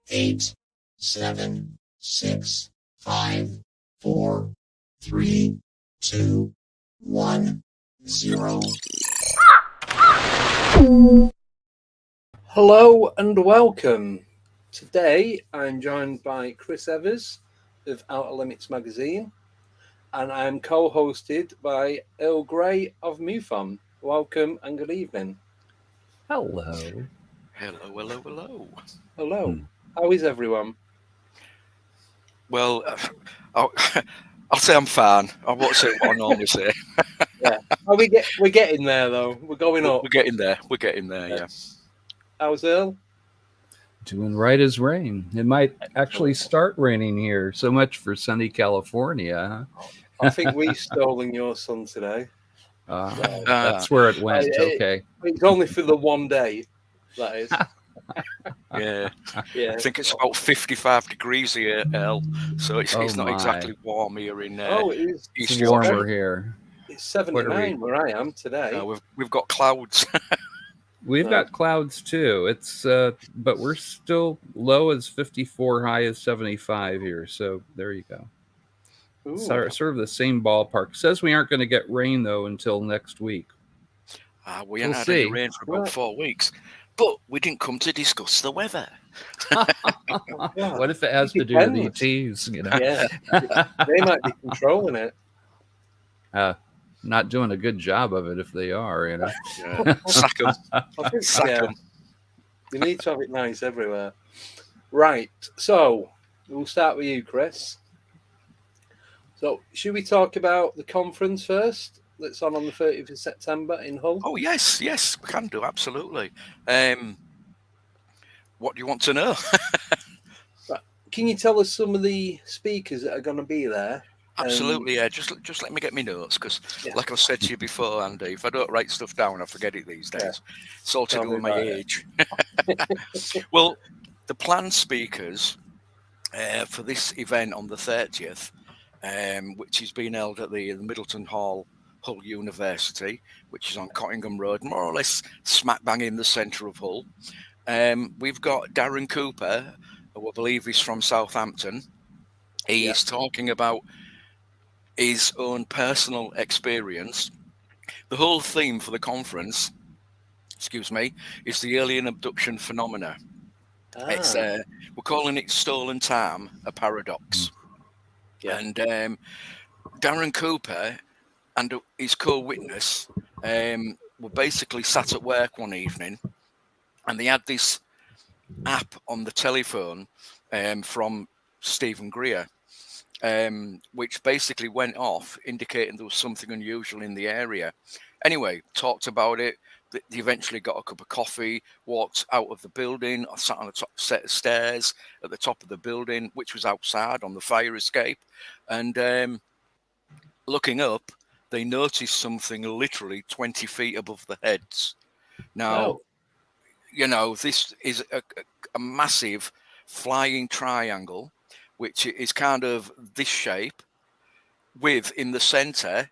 Eight, 7, 6, 5, 4, 3, 2, 1, 0. Hello and welcome. Today I'm joined by Chris Evers of Outer Limits magazine, and I'm co-hosted by Earl Grey of MUFON. Welcome and good evening. Hello. Hello. How is everyone? Well, I'll say I'm fine. I won't say what I normally say. Yeah. We're getting there though. We're going up. We're getting there. Yeah. How's Earl? Doing right as rain. It might actually start raining here. So much for sunny California. I think we've stolen your sun today. That's where it went. Okay. It's only for the one day, that is. Yeah. I think it's about 55 degrees here, Earl. So it's not exactly warm here in it is East warmer here. It's 79 where I am today. We've got clouds. We've got clouds too. It's but we're still low as 54, high as 75 here. So there you go. Sort of the same ballpark. Says we aren't going to get rain though until next week. We haven't had any rain for about 4 weeks. But we didn't come to discuss the weather. What if it has to do with ETs? You know? Yeah, they might be controlling it. Not doing a good job of it if they are, you know. Yeah. Sack them. You need to have it nice everywhere. Right. So we'll start with you, Chris. So should we talk about the conference first? That's on the 30th of September in Hull. Oh, yes, we can do, absolutely. What do you want to know? Can you tell us some of the speakers that are going to be there? Absolutely, yeah. Just let me get my notes, because like I said to you before, Andy, if I don't write stuff down, I forget it these days. Yeah. It's all to do with my age. Well, the planned speakers for this event on the 30th, which is being held at the Middleton Hall, Hull University, which is on Cottingham Road, more or less smack bang in the centre of Hull. We've got Darren Cooper, who I believe is from Southampton. He's talking about his own personal experience. The whole theme for the conference, is the alien abduction phenomena. It's we're calling it Stolen Time, a paradox. And Darren Cooper and his co-witness were basically sat at work one evening, and they had this app on the telephone from Stephen Greer, which basically went off, indicating there was something unusual in the area. Anyway, talked about it. They eventually got a cup of coffee, walked out of the building, sat on a top set of stairs at the top of the building, which was outside on the fire escape. And looking up, they noticed something literally 20 feet above their heads. Now, this is a massive flying triangle, which is kind of this shape, with in the center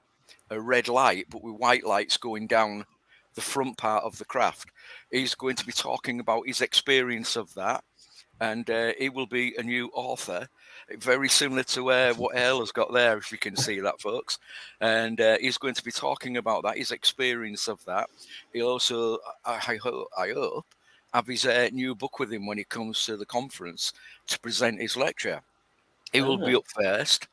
a red light, but with white lights going down the front part of the craft. He's going to be talking about his experience of that, and he will be a new author, very similar to what Earl has got there, if you can see that, folks. And he's going to be talking about that, his experience of that. He also, I hope, have his new book with him when he comes to the conference to present his lecture. He will be up first.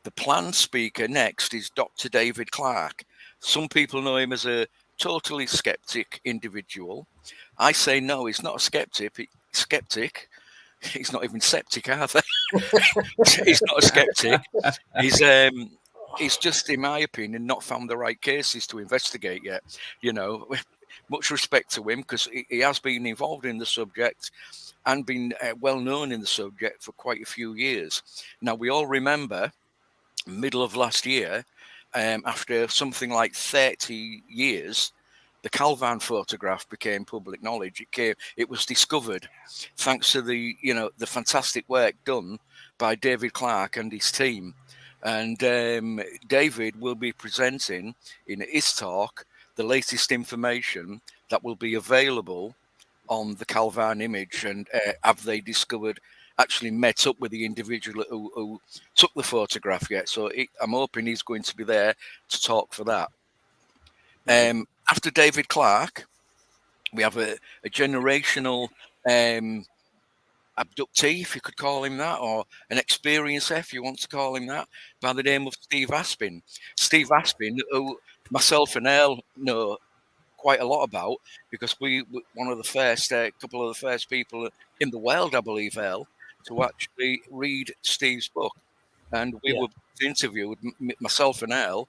The planned speaker next is Dr. David Clark. Some people know him as a totally skeptic individual. I say no, he's not a skeptic. He's not even septic, are they? He's not a skeptic. He's just, in my opinion, not found the right cases to investigate yet. Much respect to him, because he has been involved in the subject and been well known in the subject for quite a few years. Now, we all remember middle of last year, after something like 30 years, the Calvan photograph became public knowledge. It was discovered thanks to the fantastic work done by David Clark and his team. And David will be presenting in his talk the latest information that will be available on the Calvan image, and have they actually met up with the individual who took the photograph yet. So I'm hoping he's going to be there to talk for that. After David Clark, we have a generational abductee, if you could call him that, or an experiencer, if you want to call him that, by the name of Steve Aspin. Steve Aspin, who myself and Earl know quite a lot about, because we were one of the first, couple of the first people in the world, I believe, Earl, to actually read Steve's book. And we were interviewed, myself and Earl,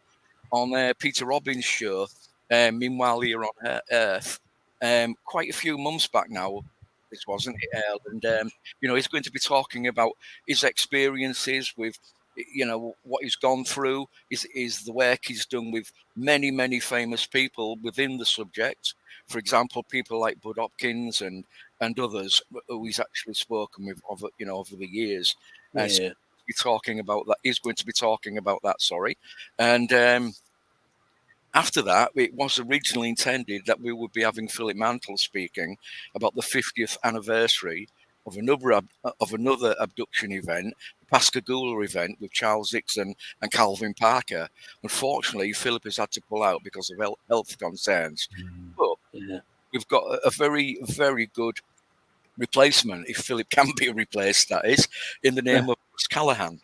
on Peter Robbins' show, Meanwhile Here on Earth, quite a few months back now. This wasn't it, Earl? And he's going to be talking about his experiences with, what he's gone through, is the work he's done with many famous people within the subject. For example, people like Bud Hopkins and others who he's actually spoken with over the years. So talking about that. He's going to be talking about that. Sorry, and. After that, it was originally intended that we would be having Philip Mantle speaking about the 50th anniversary of another abduction event, the Pascagoula event with Charles Dixon and Calvin Parker. Unfortunately, Philip has had to pull out because of health concerns. But we've got a very, very good replacement, if Philip can be replaced, that is, in the name of Russ Callahan.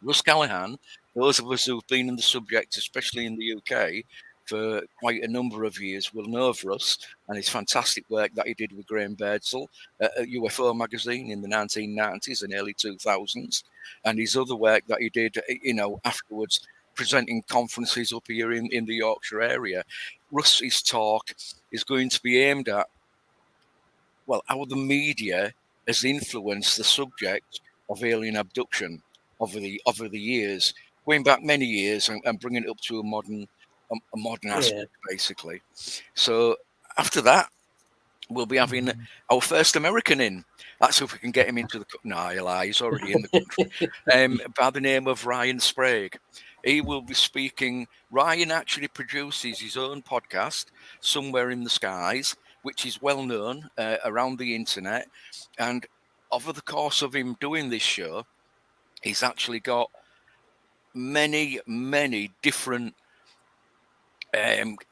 Russ Callahan, those of us who've been in the subject, especially in the UK, for quite a number of years, will know of Russ and his fantastic work that he did with Graham Birdsall at UFO magazine in the 1990s and early 2000s, and his other work that he did, afterwards, presenting conferences up here in the Yorkshire area. Russ's talk is going to be aimed at, how the media has influenced the subject of alien abduction over the years, going back many years, and bringing it up to a modern aspect, basically. So after that, we'll be having our first American in. That's if we can get him into the... No, I lie, he's already in the country. By the name of Ryan Sprague. He will be speaking. Ryan actually produces his own podcast, Somewhere in the Skies, which is well known around the internet. And over the course of him doing this show, he's actually got many different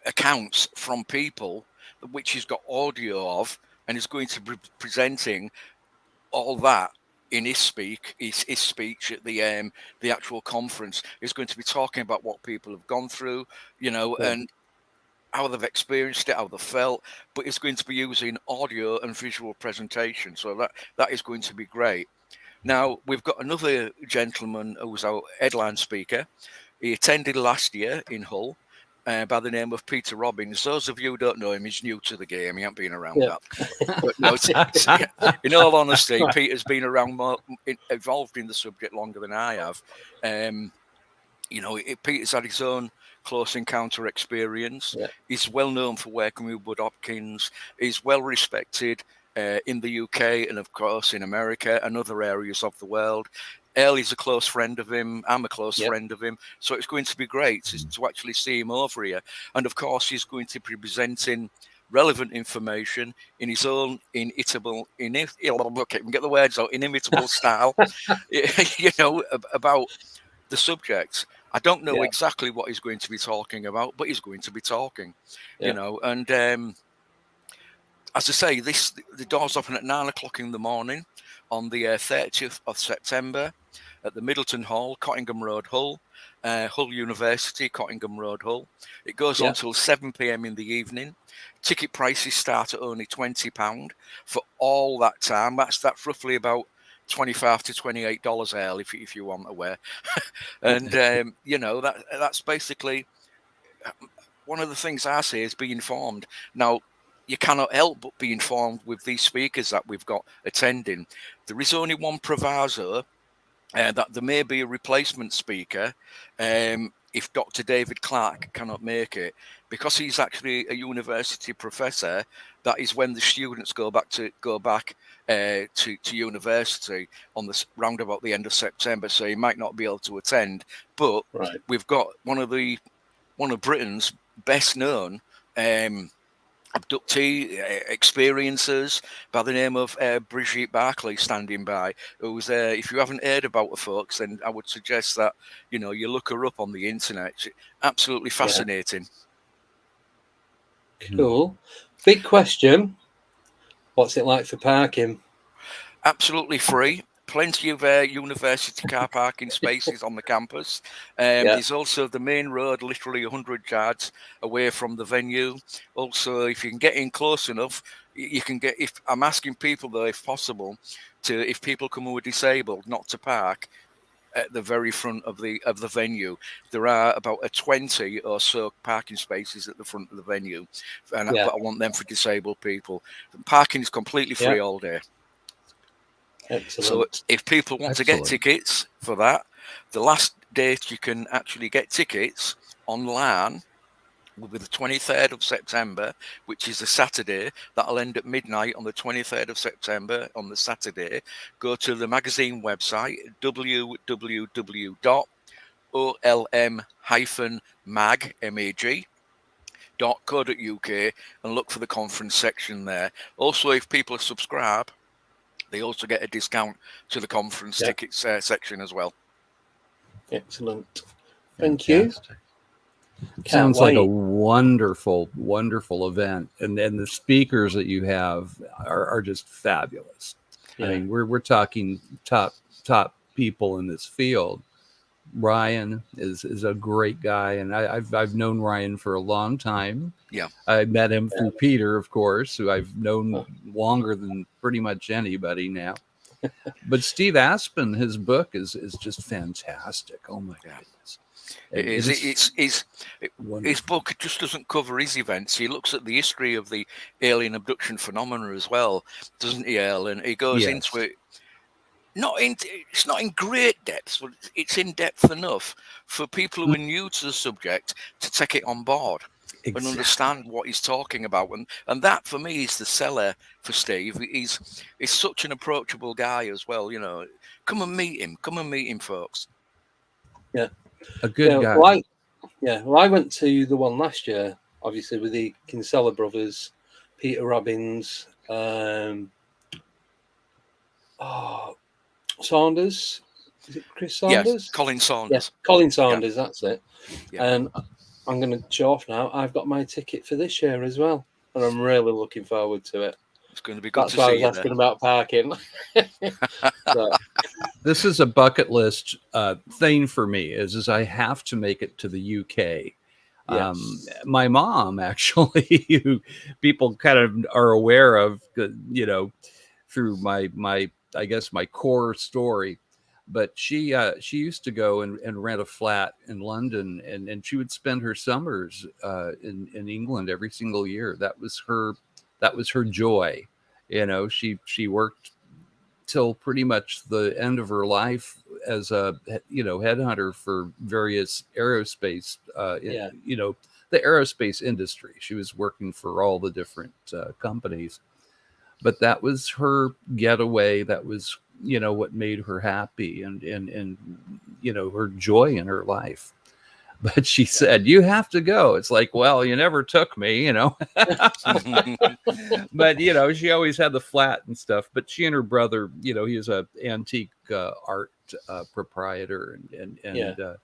accounts from people, which he's got audio of, and is going to be presenting all that in his speech at the actual conference. He's going to be talking about what people have gone through, and how they've experienced it, how they felt, but he's going to be using audio and visual presentation. So that is going to be great. Now, we've got another gentleman who was our headline speaker. He attended last year in Hull by the name of Peter Robbins. Those of you who don't know him, he's new to the game. He hasn't been around that. But no, in all honesty, Peter's been around more, involved in the subject longer than I have. Peter's had his own close encounter experience. Yeah. He's well known for working with Bud Hopkins. He's well respected in the UK and, of course, in America and other areas of the world. Earl is a close friend of him. I'm a close friend of him. So it's going to be great to actually see him over here. And, of course, he's going to be presenting relevant information in his own inimitable style, about the subject. I don't know exactly what he's going to be talking about, but he's going to be talking, and as I say, the doors open at 9 o'clock in the morning on the 30th of September at the Middleton Hall, Cottingham Road, Hull, Hull University, Cottingham Road, Hull. It goes on till 7 p.m. in the evening. Ticket prices start at only £20 for all that time. That's roughly about $25 to $28, Earl, if you want to wear. And, that's basically one of the things I say is be informed. Now, you cannot help but be informed with these speakers that we've got attending. There is only one proviso, that there may be a replacement speaker if Dr. David Clark cannot make it. Because he's actually a university professor, that is when the students go back to university on round about the end of September. So he might not be able to attend. But we've got one of Britain's best known abductee experiencers by the name of Brigitte Barclay standing by, who's if you haven't heard about her, folks, then I would suggest that you look her up on the internet. She's absolutely fascinating. Cool. Big question, what's it like for parking? Absolutely free. Plenty of university car parking spaces on the campus. There's also the main road, literally 100 yards away from the venue. Also, if you can get in close enough, you can get. If I'm asking people though, if possible, if people come who are disabled, not to park at the very front of the venue. There are about 20 or so parking spaces at the front of the venue, but I want them for disabled people. Parking is completely free all day. Excellent. So if people want to get tickets for that, the last date you can actually get tickets online will be the 23rd of September, which is a Saturday. That'll end at midnight on the 23rd of September on the Saturday. Go to the magazine website, www.olm-mag.co.uk, and look for the conference section there. Also, if people subscribe, they also get a discount to the conference tickets section as well. Excellent. Thank you. Sounds like a wonderful, wonderful event. And the speakers that you have are just fabulous. I mean, we're talking top people in this field. Ryan is a great guy, and I've known Ryan for a long time. Yeah, I met him through Peter, of course, who I've known longer than pretty much anybody now. But Steve Aspen, his book is just fantastic. Oh my goodness! It is. His book just doesn't cover his events. He looks at the history of the alien abduction phenomena as well, doesn't he, Earl? And he goes into it. It's not in great depth, but it's in depth enough for people who are new to the subject to take it on board and understand what he's talking about. And that, for me, is the seller for Steve. He's such an approachable guy as well. Come and meet him, folks. Yeah, a good guy. Well, I went to the one last year, obviously with the Kinsella brothers, Peter Robbins, Saunders, is it Chris Saunders? Yes, Colin Saunders. Yes, Colin Saunders, that's it. Yeah. And I'm going to show off now. I've got my ticket for this year as well, and I'm really looking forward to it. It's going to be good That's to why see I was asking about parking. This is a bucket list thing for me. Is I have to make it to the UK. Yes. My mom, actually, who people kind of are aware of, through my I guess, my core story. But she used to go and rent a flat in London, and she would spend her summers in England every single year. That was her joy. You know, she worked till pretty much the end of her life as a, you know, headhunter for various aerospace, you know, the aerospace industry. She was working for all the different companies, but that was her getaway. That was, you know, what made her happy and, you know, her joy in her life. But she said, you have to go. It's like, well, you never took me, you know. But, you know, she always had the flat and stuff. But she and her brother, you know, he was a antique art proprietor. And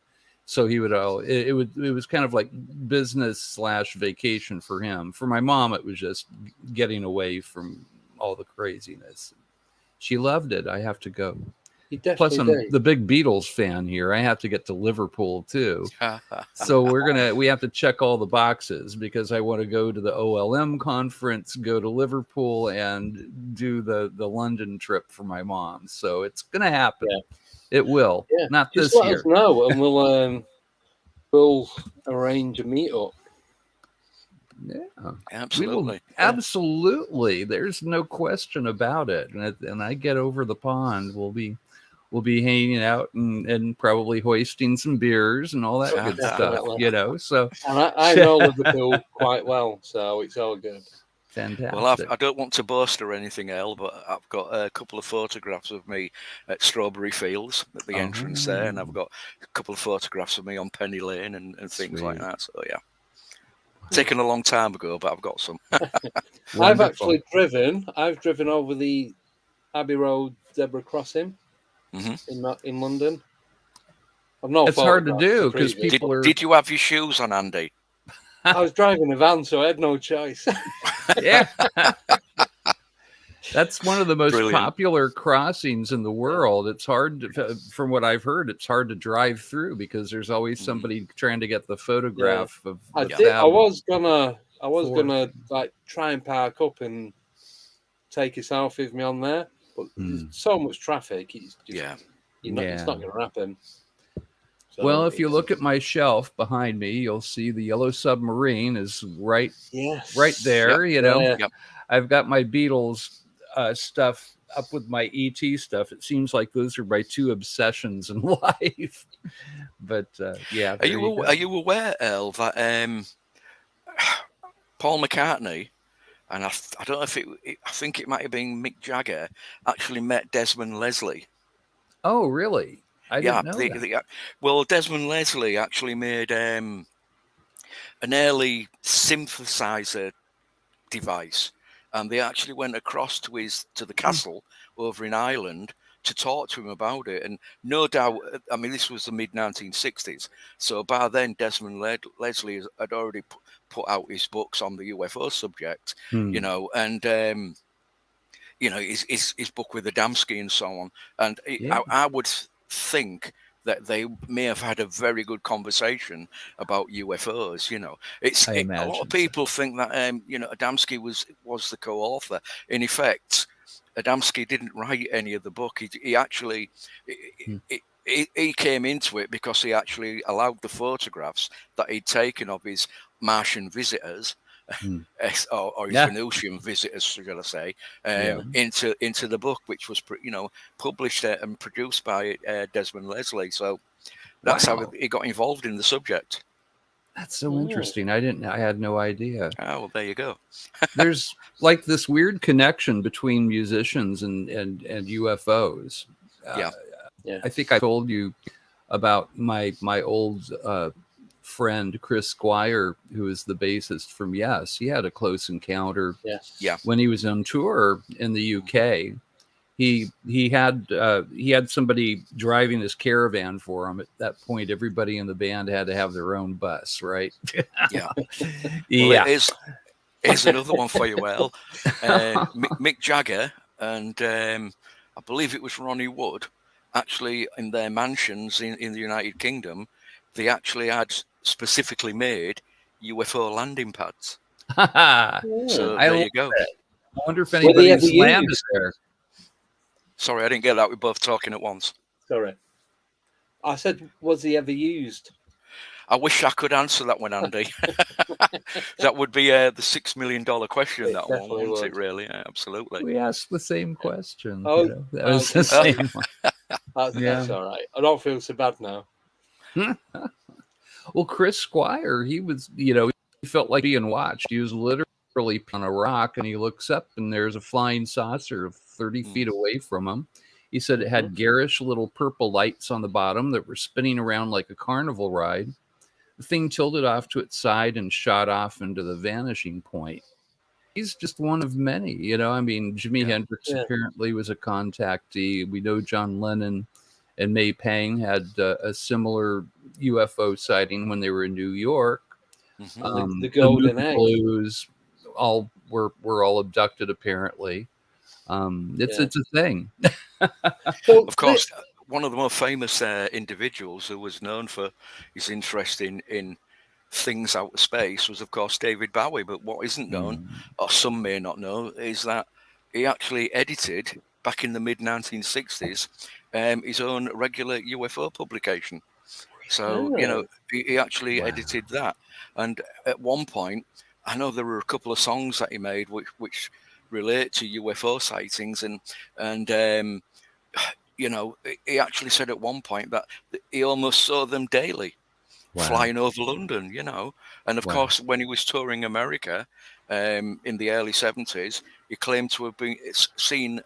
so he would, it was kind of like business / vacation for him. For my mom, it was just getting away from all the craziness. She loved it. I have to go. Plus, I'm the big Beatles fan here. I have to get to Liverpool too. So we have to check all the boxes because I want to go to the OLM conference, go to Liverpool, and do the London trip for my mom. So it's gonna happen. Yeah. It will. Yeah. Not just this let year. Us know, and we'll arrange a meetup. Yeah, absolutely. Absolutely. There's no question about it. And I get over the pond, we'll be hanging out and probably hoisting some beers and all that good stuff, you know. So, and I know Liverpool quite well, so it's all good. Fantastic. Well, I don't want to boast or anything, Earl, but I've got a couple of photographs of me at Strawberry Fields at the entrance there, and I've got a couple of photographs of me on Penny Lane and things like that. So yeah. Taken a long time ago, but I've got some. I've actually driven over the Abbey Road zebra crossing in London. It's hard to do because people Did you have your shoes on, Andy? I was driving a van, so I had no choice. Yeah. That's one of the most popular crossings in the world. It's hard from what I've heard, it's hard to drive through because there's always somebody trying to get the photograph of the I was gonna like try and park up and take a selfie with me on there, but there's so much traffic. It's just, it's not gonna happen. So well, if you look at my shelf behind me, you'll see the Yellow Submarine is right there. You know, I've got my Beatles stuff up with my ET stuff. It seems like those are my two obsessions in life. But yeah, are you aware, Earl, that Paul McCartney and I don't know if I think it might have been Mick Jagger actually met Desmond Leslie? Oh, really? I didn't know that. Well, Desmond Leslie actually made an early synthesizer device, and they actually went across to the castle over in Ireland to talk to him about it. And no doubt, I mean, this was the mid-1960s, so by then Desmond Leslie had already put out his books on the UFO subject, you know, and you know, his book with Adamski and so on. And I would think that they may have had a very good conversation about UFOs. You know, a lot of people think that you know, Adamski was the co-author. In effect, Adamski didn't write any of the book. He actually he came into it because he actually allowed the photographs that he'd taken of his Martian visitors. Or his Venusian visitors, should I say, into the book, which was published and produced by Desmond Leslie. So that's how he got involved in the subject. That's so interesting. I had no idea. Oh, well, there you go. There's like this weird connection between musicians and UFOs. I think I told you about my old friend Chris Squire, who is the bassist from Yes. He had a close encounter when he was on tour in the UK. He had somebody driving his caravan for him. At that point, everybody in the band had to have their own bus, right? Well, here's another one for you, Earl. Mick Jagger and I believe it was Ronnie Wood, actually in their mansions in the United Kingdom, they actually had specifically made UFO landing pads. So there you go. I wonder if anybody's landed there. Sorry, I didn't get that. We're both talking at once. Sorry. I said, was he ever used? I wish I could answer that one, Andy. That would be the $6 million question. That one, wouldn't it? Really, absolutely. We asked the same question. Oh, that was the same one. That's all right. I don't feel so bad now. Well, Chris Squire, he was, he felt like being watched. He was literally on a rock, and he looks up, and there's a flying saucer 30 feet away from him. He said it had garish little purple lights on the bottom that were spinning around like a carnival ride. The thing tilted off to its side and shot off into the vanishing point. He's just one of many, Jimi Hendrix apparently was a contactee. We know John Lennon and May Pang had a similar UFO sighting when they were in New York. The Golden Egg Blues were all abducted apparently. It's a thing. Of course, one of the more famous individuals who was known for his interest in things out of space was, of course, David Bowie. But what isn't known, or some may not know, is that he actually edited back in the mid-1960s his own regular UFO publication. So, he actually edited that. And at one point, I know there were a couple of songs that he made which relate to UFO sightings. And he actually said at one point that he almost saw them daily. Flying over London, and of course, when he was touring America in the early 70s, he claimed to have been seen,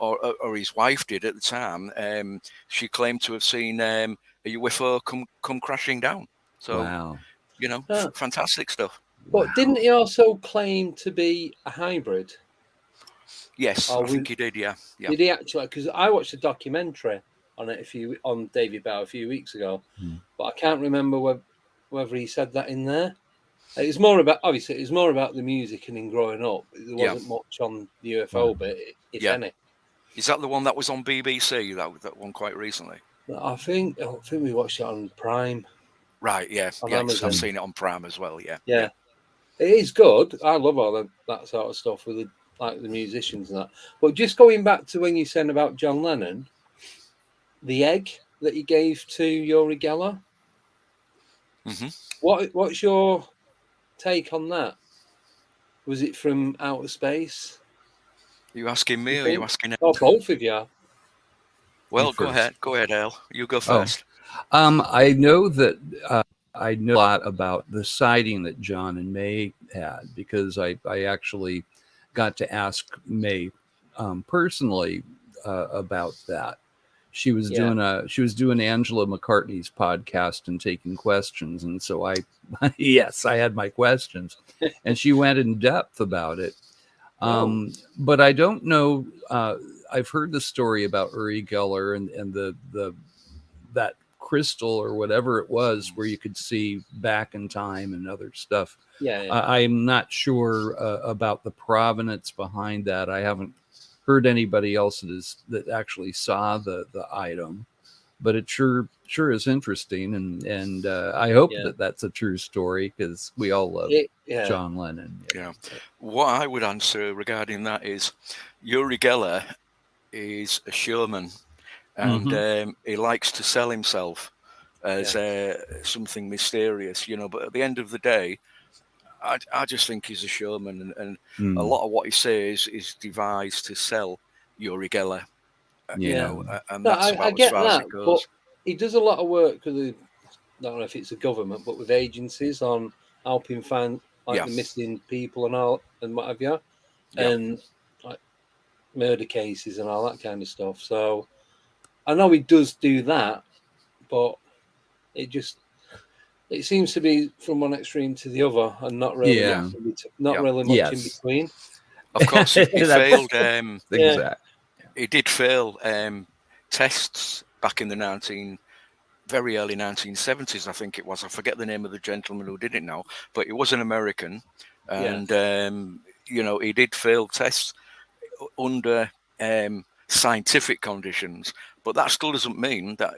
or his wife did at the time. She claimed to have seen a UFO come crashing down. So, fantastic stuff. But didn't he also claim to be a hybrid? Yes, I think he did. Yeah. Did he actually? Because I watched a documentary on it on David Bowie a few weeks ago, but I can't remember whether he said that in there. It was more about the music and in growing up. There wasn't much on the UFO bit, if any. Is that the one that was on BBC? That one quite recently. I think we watched it on Prime. Right. Yeah. I've seen it on Prime as well. Yeah. It is good. I love all that sort of stuff with the musicians and that. But just going back to when you said about John Lennon. The egg that he gave to Uri Geller. What's your take on that? Was it from outer space? Are you asking me or are you asking him? Oh, both of you. Well, go ahead, Earl. You go first. I know that I know a lot about the sighting that John and May had because I actually got to ask May personally about that. She was doing Angela McCartney's podcast and taking questions, and so I had my questions, and she went in depth about it. But I don't know. I've heard the story about Uri Geller and that crystal or whatever it was where you could see back in time and other stuff. I'm not sure about the provenance behind that. I haven't heard anybody else that actually saw the item, but it sure is interesting, and I hope that's a true story because we all love John Lennon. What I would answer regarding that is Uri Geller is a showman, and he likes to sell himself as something mysterious, but at the end of the day, I just think he's a showman, and a lot of what he says is devised to sell Uri Geller. And that's about as far as it goes. But he does a lot of work with I don't know if it's a government, but with agencies on helping find the missing people and all and what have you, and like murder cases and all that kind of stuff. So I know he does do that, but it seems to be from one extreme to the other, and not really, really much in between. Of course, he failed. He did fail tests back in the very early 1970s, I think it was. I forget the name of the gentleman who did it now, but he was an American, and he did fail tests under scientific conditions. But that still doesn't mean that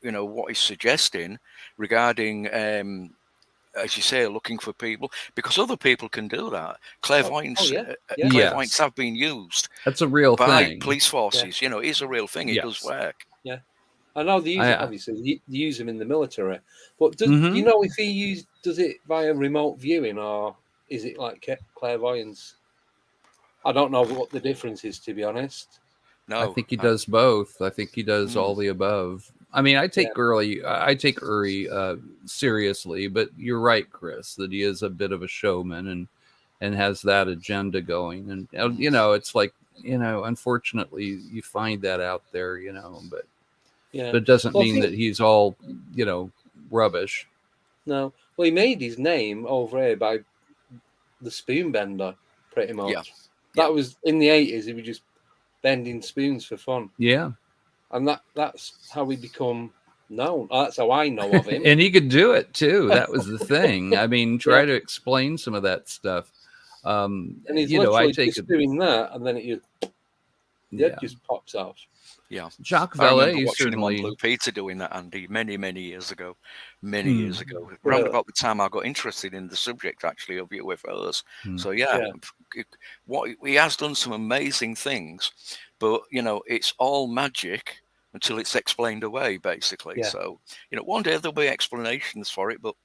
what he's suggesting regarding as you say, looking for people, because other people can do that. Clairvoyants, clairvoyants have been used. That's a real by thing. Police forces. You know, it is a real thing. It does work. Yeah, I know they use it. Obviously, they use them in the military. But do you know if he does it via remote viewing, or is it like clairvoyance? I don't know what the difference is, to be honest. No, I think he does both. I think he does all the above. I mean, I take Uri seriously, but you're right, Chris, that he is a bit of a showman and has that agenda going. And you know, it's like, you know, unfortunately, you find that out there, you know, but it doesn't mean that he's all, you know, rubbish. No, well, he made his name over here by the spoon bender, pretty much. Yeah. That was in the 80s. He was just bending spoons for fun. Yeah. And that's how we become known. That's how I know of him. And he could do it too. That was the thing. I mean, try to explain some of that stuff. And he's just doing that, and then it just pops out. Yeah, Jacques Vallée watching him on Blue Peter doing that, Andy, many years ago. Years ago, around about the time I got interested in the subject actually of UFOs. So what he has done some amazing things, but you know, it's all magic until it's explained away, basically. So you know, one day there'll be explanations for it, but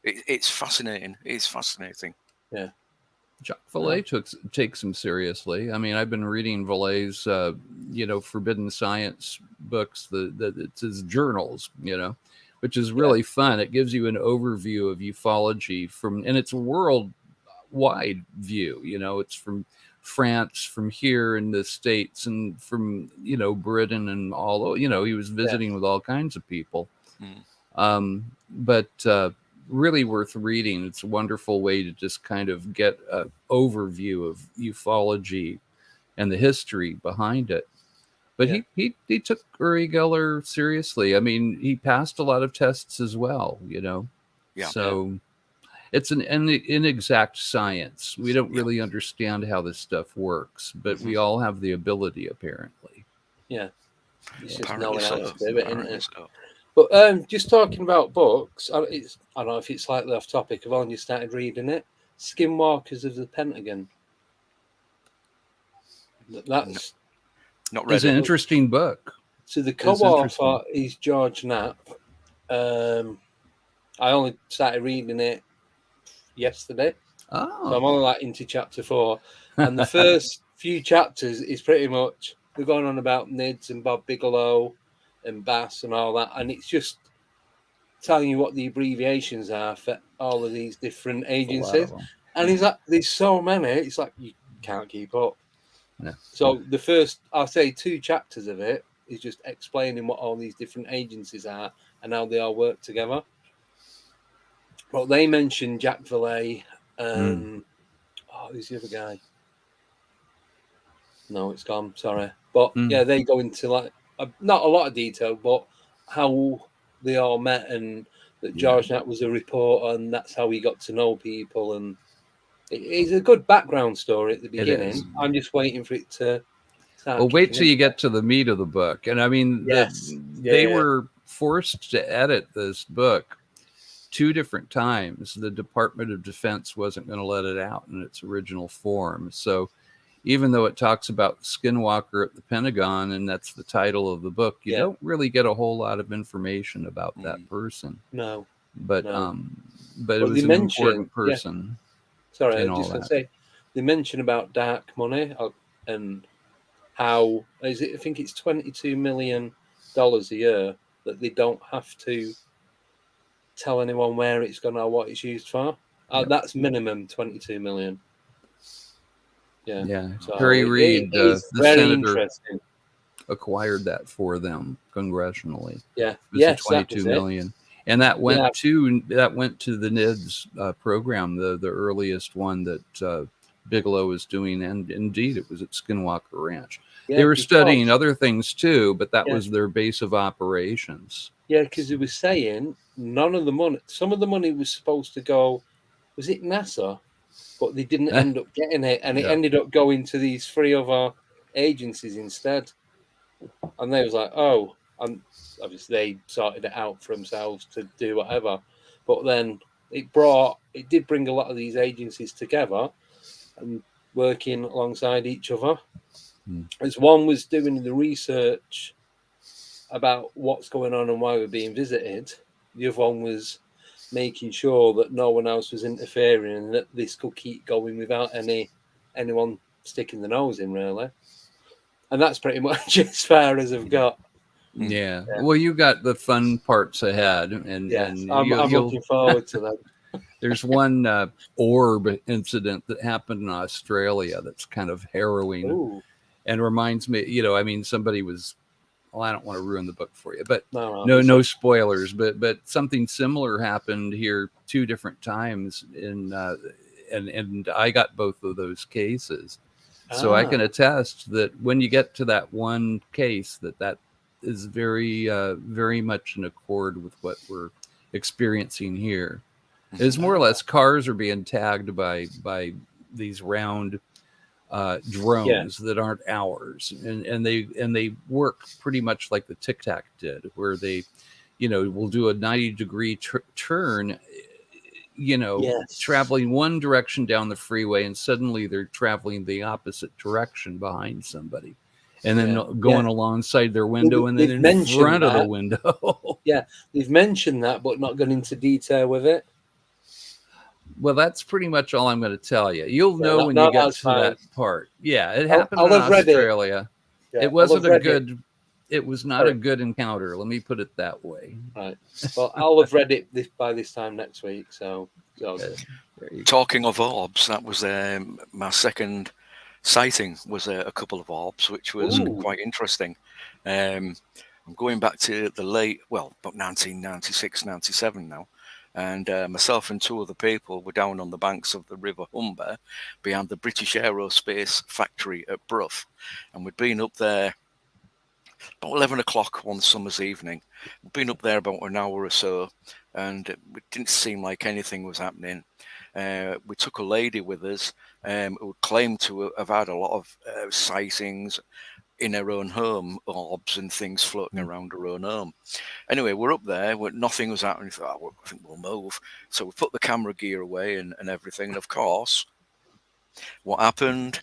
it's fascinating. It's fascinating. Yeah. Jacques Vallée takes him seriously. I mean, I've been reading Vallée's, you know, Forbidden Science books. It's his journals, you know, which is really fun. It gives you an overview of ufology and it's a worldwide view. You know, it's from France, from here in the States, and from, you know, Britain and all. You know, he was visiting with all kinds of people. Really worth reading. It's a wonderful way to just kind of get an overview of ufology and the history behind it. But he took Uri Geller seriously. I mean, he passed a lot of tests as well, you know. So it's an inexact science. We don't really understand how this stuff works, but we all have the ability, apparently. Yeah. It's just knowing how to do it, isn't it? But just talking about books, I don't know if it's slightly off topic. I've only started reading it. Skinwalkers of the Pentagon. That's not read. It's an interesting book. So the co-author is George Knapp. I only started reading it yesterday. So I'm only like into chapter 4. And the first few chapters is pretty much they're going on about NIDS and Bob Bigelow and Bass and all that, and it's just telling you what the abbreviations are for all of these different agencies. And he's like, there's so many, it's like you can't keep up. So the first, I'll say 2 chapters of it is just explaining what all these different agencies are and how they all work together. Well, they mentioned Jacques Vallée. Who's the other guy? No, it's gone. Sorry, but they go into like not a lot of detail, but how they all met and that George Knapp was a reporter and that's how he got to know people. And it's a good background story at the beginning. I'm just waiting for it to start. Well, wait till you get to the meat of the book. And I mean, they were forced to edit this book 2 different times. The Department of Defense wasn't going to let it out in its original form. So even though it talks about Skinwalker at the Pentagon, and that's the title of the book, you don't really get a whole lot of information about that person. No. But it was an important person. Sorry, I was just going to say, they mention about dark money and how, I think it's $22 million a year that they don't have to tell anyone where it's going or what it's used for. That's minimum 22 million. So Harry Reid, the senator, acquired that for them congressionally. It was 22 million. And that went to the NIDS program, the earliest one that Bigelow was doing, and indeed it was at Skinwalker Ranch. They were studying other things too, but that was their base of operations. Yeah, because it was saying none of the money, some of the money was supposed to go, was it NASA? But they didn't end up getting it, and it ended up going to these 3 other agencies instead. And they was like, and obviously they sorted it out for themselves to do whatever. But then it did bring a lot of these agencies together and working alongside each other. As one was doing the research about what's going on and why we're being visited, the other one was making sure that no one else was interfering and that this could keep going without anyone sticking the nose in, really. And that's pretty much as far as I've got. Yeah. Well, you got the fun parts ahead, and I'm looking forward to that. There's one orb incident that happened in Australia that's kind of harrowing. Ooh. And reminds me, I mean, somebody was. Well, I don't want to ruin the book for you, but no spoilers. But something similar happened here 2 different times and I got both of those cases, so I can attest that when you get to that one case, that is very very much in accord with what we're experiencing here. It's more or less cars are being tagged by these round drones that aren't ours, and they work pretty much like the Tic Tac did, where they will do a 90-degree turn, traveling one direction down the freeway, and suddenly they're traveling the opposite direction behind somebody, and then going alongside their window, and then in front of the window. They've mentioned that, but not gone into detail with it. Well, that's pretty much all I'm going to tell you. You'll know when you get to that part. Yeah, it happened in Australia. It wasn't a good. It was not a good encounter. Let me put it that way. Right. Well, I'll have read it by this time next week. So talking of orbs, that was my second sighting. Was a couple of orbs, which was quite interesting. I'm going back to the late, about 1996, 97 now. And myself and 2 other people were down on the banks of the River Humber behind the British Aerospace factory at Brough. And we'd been up there about 11 o'clock one summer's evening. We'd been up there about an hour or so, and it didn't seem like anything was happening. We took a lady with us who claimed to have had a lot of sightings in her own home, orbs and things floating around her own home. Anyway, we're up there, nothing was happening. I think we'll move. So we put the camera gear away and everything. And of course, what happened?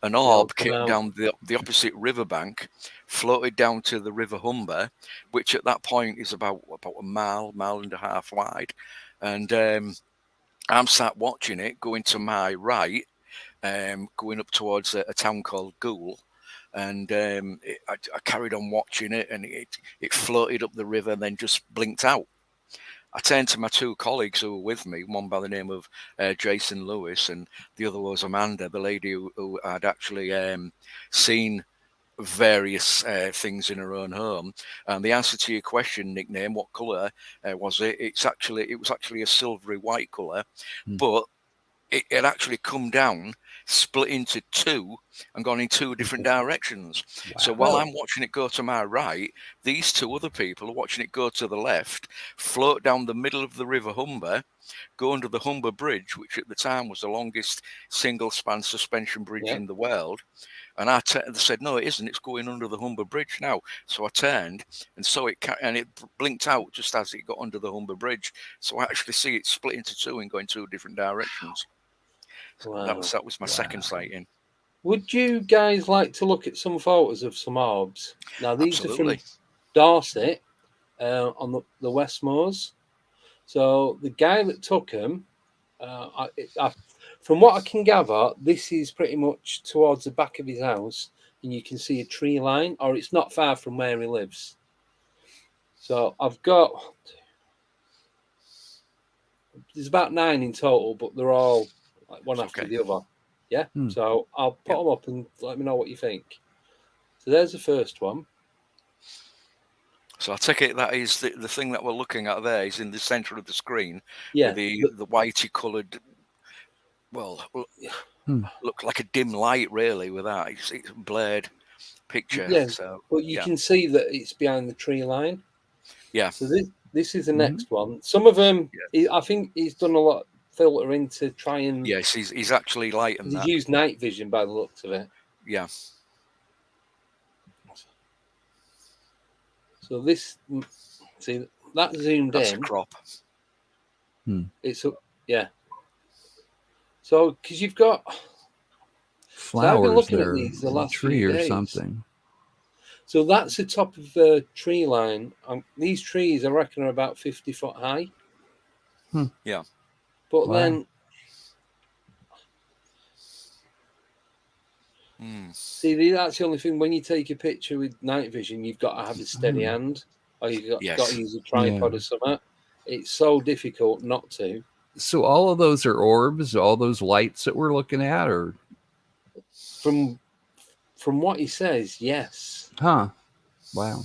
An orb came down the opposite riverbank, floated down to the River Humber, which at that point is about a mile and a half wide. And I'm sat watching it, going to my right, going up towards a town called Goole. And I carried on watching it, and it floated up the river and then just blinked out. I turned to my 2 colleagues who were with me, one by the name of Jason Lewis, and the other was Amanda, the lady who had actually seen various things in her own home. And the answer to your question, nickname, what colour was it? It was actually a silvery white colour, but it had actually come down, split into 2, and gone in 2 different directions. Wow. So while I'm watching it go to my right, these 2 other people are watching it go to the left, float down the middle of the River Humber, go under the Humber Bridge, which at the time was the longest single-span suspension bridge in the world. And I said, no, it isn't. It's going under the Humber Bridge now. So I turned and saw it, and it blinked out just as it got under the Humber Bridge. So I actually see it split into 2 and go in 2 different directions. Wow. That was my second sighting. Would you guys like to look at some photos of some orbs? Now, these are from Dorset on the West Moors. So the guy that took them, from what I can gather, this is pretty much towards the back of his house, and you can see a tree line, or it's not far from where he lives. So I've got... There's about 9 in total, but they're all... like one after the other. Yeah. So I'll put them up and let me know what you think. So there's the first one. So I take it that is the thing that we're looking at there is in the center of the screen. Yeah. With the whitey coloured, look like a dim light really with that. It's a blurred picture. Yeah. So, but you can see that it's behind the tree line. Yeah. So this is the next one. Some of them, I think he's done a lot filtering to try and... Yes, he's actually lightened that. He's used night vision by the looks of it. Yeah. So this, see, that zoomed That's in. a crop. It's yeah. So because you've got flowers, so I've been looking there, at these the last tree few or days. something. So that's the top of the tree line. These trees, I reckon, are about 50 foot high. Yeah. But then, see, that's the only thing. When you take a picture with night vision, you've got to have a steady hand, or you've got to use a tripod or something. It's so difficult not to. So all of those are orbs, all those lights that we're looking at, or from what he says, yes. Huh. Wow.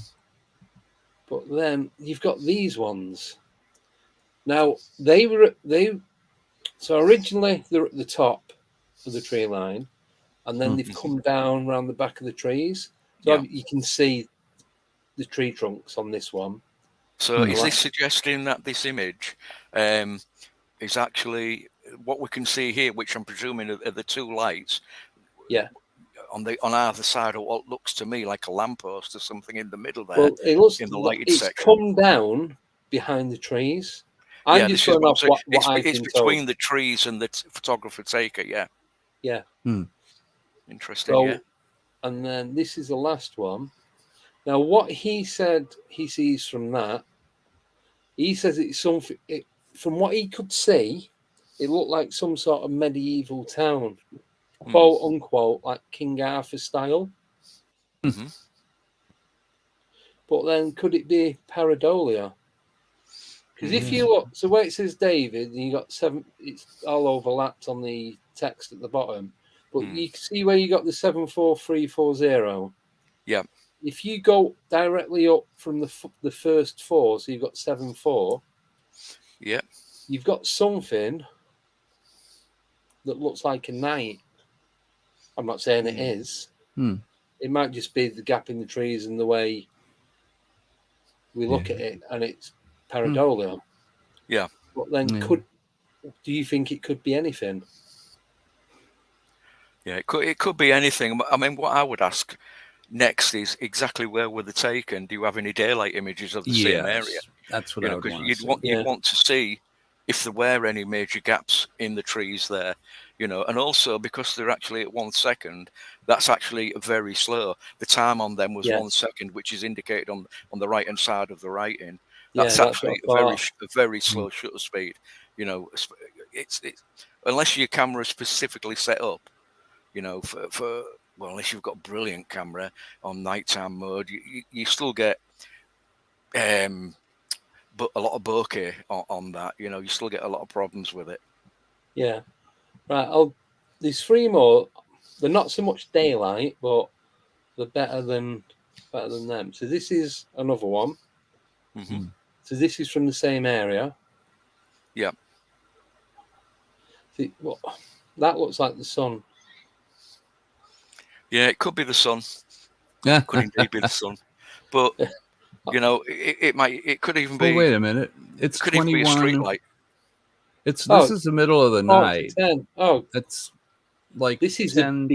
But then you've got these ones. Now so originally they're at the top of the tree line, and then they've come down around the back of the trees. So you can see the tree trunks on this one. So is this suggesting that this image is actually what we can see here, which I'm presuming are the two lights? Yeah. On either side of what looks to me like a lamppost or something in the middle there. Well, it looks in the lighted it's section. come down behind the trees. I'm just going off what I've been between told. the trees and the photographer taker. Yeah. Interesting. So, and then this is the last one. Now, what he said he sees from that, he says it's something. From what he could see, it looked like some sort of medieval town, quote unquote, like King Arthur style. But then, could it be pareidolia? Because if you look, so where it says David, and you got 7, it's all overlapped on the text at the bottom. But you can see where you got the 74340. Yeah. If you go directly up from the first 4, so you've got 74. Yeah. You've got something that looks like a knight. I'm not saying it is. It might just be the gap in the trees and the way we look at it, and it's pareidolia. Yeah. But then do you think it could be anything? Yeah, it could be anything. I mean, what I would ask next is exactly where were they taken? Do you have any daylight images of the same area? That's what I would want to see. You'd want to see if there were any major gaps in the trees there, and also because they're actually at 1 second, that's actually very slow. The time on them was 1 second, which is indicated on the right hand side of the writing. That's actually a very slow shutter speed. It's unless your camera is specifically set up, for unless you've got a brilliant camera on nighttime mode, you still get but a lot of bokeh on that. You still get a lot of problems with it. Yeah. Right. There's 3 more. They're not so much daylight, but they're better than them. So this is another one. So this is from the same area. Yeah. See, that looks like the sun. Yeah, it could be the sun. It could indeed be the sun. But it could even be. Well, wait a minute. It's could 21. Even be a street light. This is the middle of the night. 10. Oh, that's like this is 10.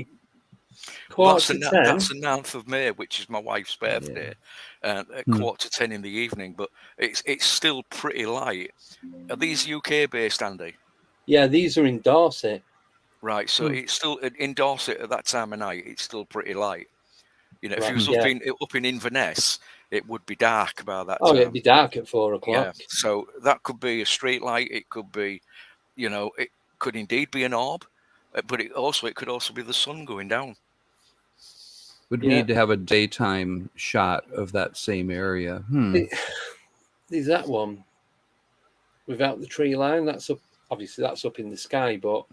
That's the 9th of May, which is my wife's birthday, at 9:45 in the evening. But it's still pretty light. Are these UK based, Andy? Yeah, these are in Dorset. Right, so it's still in Dorset at that time of night. It's still pretty light. If it was up in Inverness, it would be dark by that time. Oh, it'd be dark at 4 o'clock. Yeah, so that could be a street light. It could be, it could indeed be an orb, but it could also be the sun going down. Would need to have a daytime shot of that same area. There's that one without the tree line. That's up. Obviously, that's up in the sky, but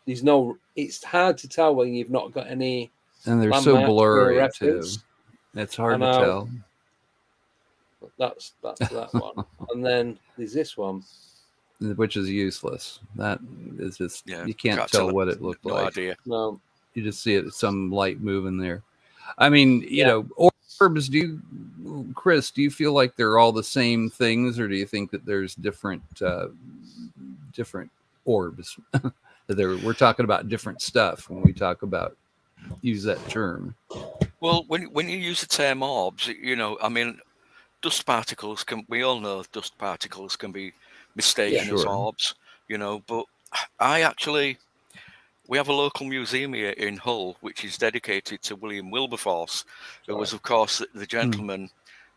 there's no. It's hard to tell when you've not got any. And they're so blurry too. It's hard to tell. That's that one. And then there's this one, which is useless. That is just you can't tell what it looked like. No idea. No, you just see it. Some light moving there. I mean, orbs. Chris, do you feel like they're all the same things, or do you think that there's different orbs? We're talking about different stuff when we talk about use that term. Well, when you use the term orbs, I mean, dust particles we all know dust particles can be mistaken as orbs, you know, but we have a local museum here in Hull, which is dedicated to William Wilberforce, who was, of course, the gentleman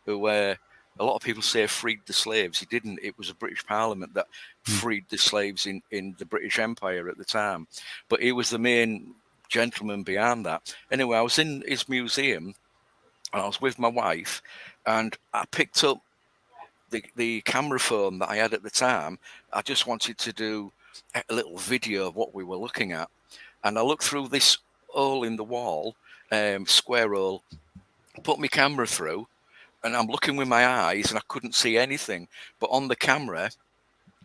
who, a lot of people say, freed the slaves. He didn't. It was a British Parliament that freed the slaves in the British Empire at the time. But he was the main gentleman behind that. Anyway, I was in his museum, and I was with my wife, and I picked up the camera phone that I had at the time. I just wanted to do a little video of what we were looking at. And I looked through this hole in the wall, square hole, put my camera through, and I'm looking with my eyes and I couldn't see anything. But on the camera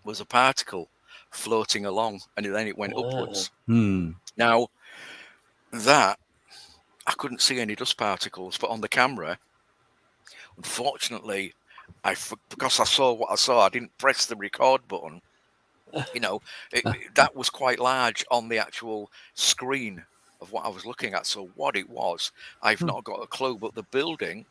was a particle floating along, and then it went upwards. Now, that, I couldn't see any dust particles, but on the camera, unfortunately, because I saw what I saw, I didn't press the record button. You know, that was quite large on the actual screen of what I was looking at. So what it was, I've not got a clue. But the building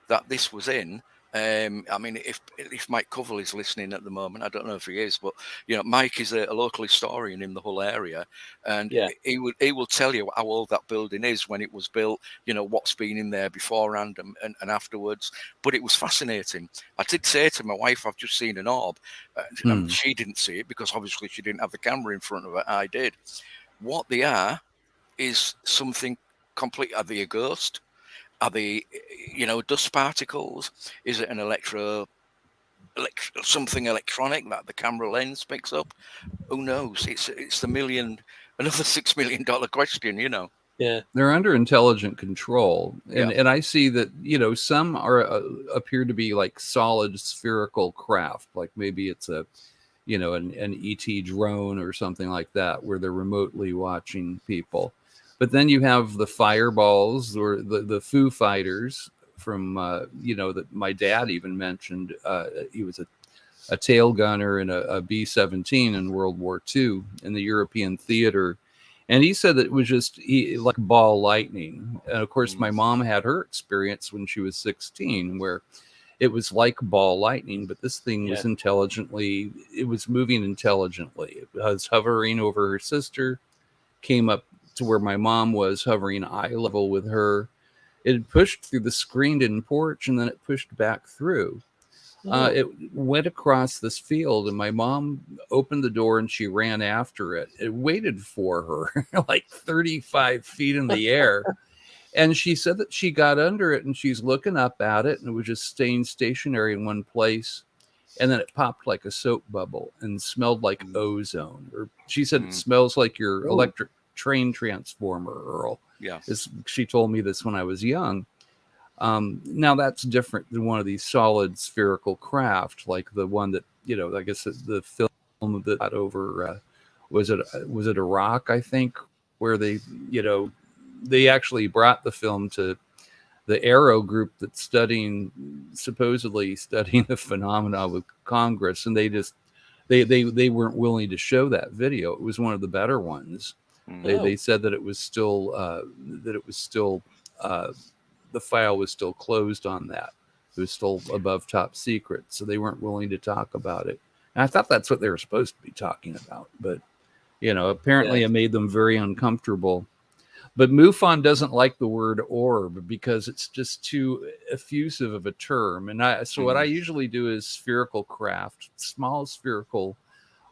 that this was in, I mean, if Mike Covell is listening at the moment, I don't know if he is, but you know, Mike is a local historian in the whole area, and he will tell you how old that building is, when it was built, you know, what's been in there beforehand and afterwards. But it was fascinating. I did say to my wife, I've just seen an orb, and she didn't see it because obviously she didn't have the camera in front of her. I did. What they are is something complete. Are they a ghost? Are they, you know, dust particles? Is it an something electronic that the camera lens picks up? Who knows? It's another $6 million question, you know. Yeah, they're under intelligent control, and I see that, you know, some appear to be like solid spherical craft, like maybe it's a, you know, an ET drone or something like that, where they're remotely watching people. But then you have the fireballs, or the Foo Fighters from, you know, that my dad even mentioned. He was a tail gunner in a B-17 in World War II in the European theater. And he said that it was just like ball lightning. And of course, my mom had her experience when she was 16, where it was like ball lightning, but this thing was it was moving intelligently. It was hovering over her sister, came up to where my mom was, hovering eye level with her. It had pushed through the screened-in porch, and then it pushed back through. It went across this field, and my mom opened the door and she ran after it. It waited for her like 35 feet in the air. And she said that she got under it and she's looking up at it, and it was just staying stationary in one place. And then it popped like a soap bubble and smelled like ozone. Or she said it smells like your electric train transformer, Earl. Yeah. She told me this when I was young. Now that's different than one of these solid spherical craft, like the one that, you know, I guess the film that got over, was it Iraq, I think, where they, you know, they actually brought the film to the Arrow group that's supposedly studying the phenomena with Congress, and they weren't willing to show that video. It was one of the better ones. They said that it was still the file was still closed on that. It was still above top secret, so they weren't willing to talk about it. And I thought that's what they were supposed to be talking about, but you know, apparently it made them very uncomfortable. But MUFON doesn't like the word orb because it's just too effusive of a term. And so what I usually do is spherical craft, small spherical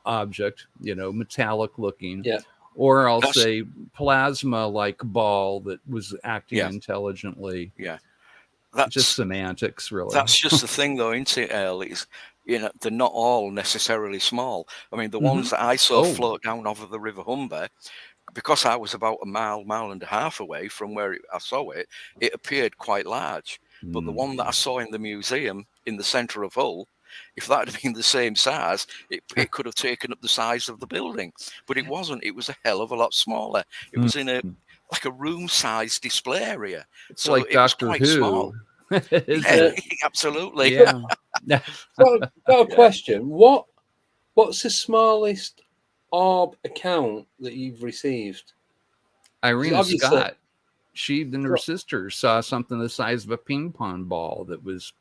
object, you know, metallic looking. Yeah. Or I'll say plasma like ball that was acting intelligently. Yeah. That's just semantics, really. That's just the thing, though, isn't it, Earl? You know, they're not all necessarily small. I mean, the ones that I saw float down over the River Humber, because I was about a mile and a half away from where I saw it, it appeared quite large. But the one that I saw in the museum in the centre of Hull, if that had been the same size, it could have taken up the size of the building. But it wasn't. It was a hell of a lot smaller. It was in a room-sized display area. It's so like it Doctor was quite Who. small. Absolutely. Yeah. Got a question. What's the smallest orb account that you've received? Irina Scott. She and her sister saw something the size of a ping pong ball that was,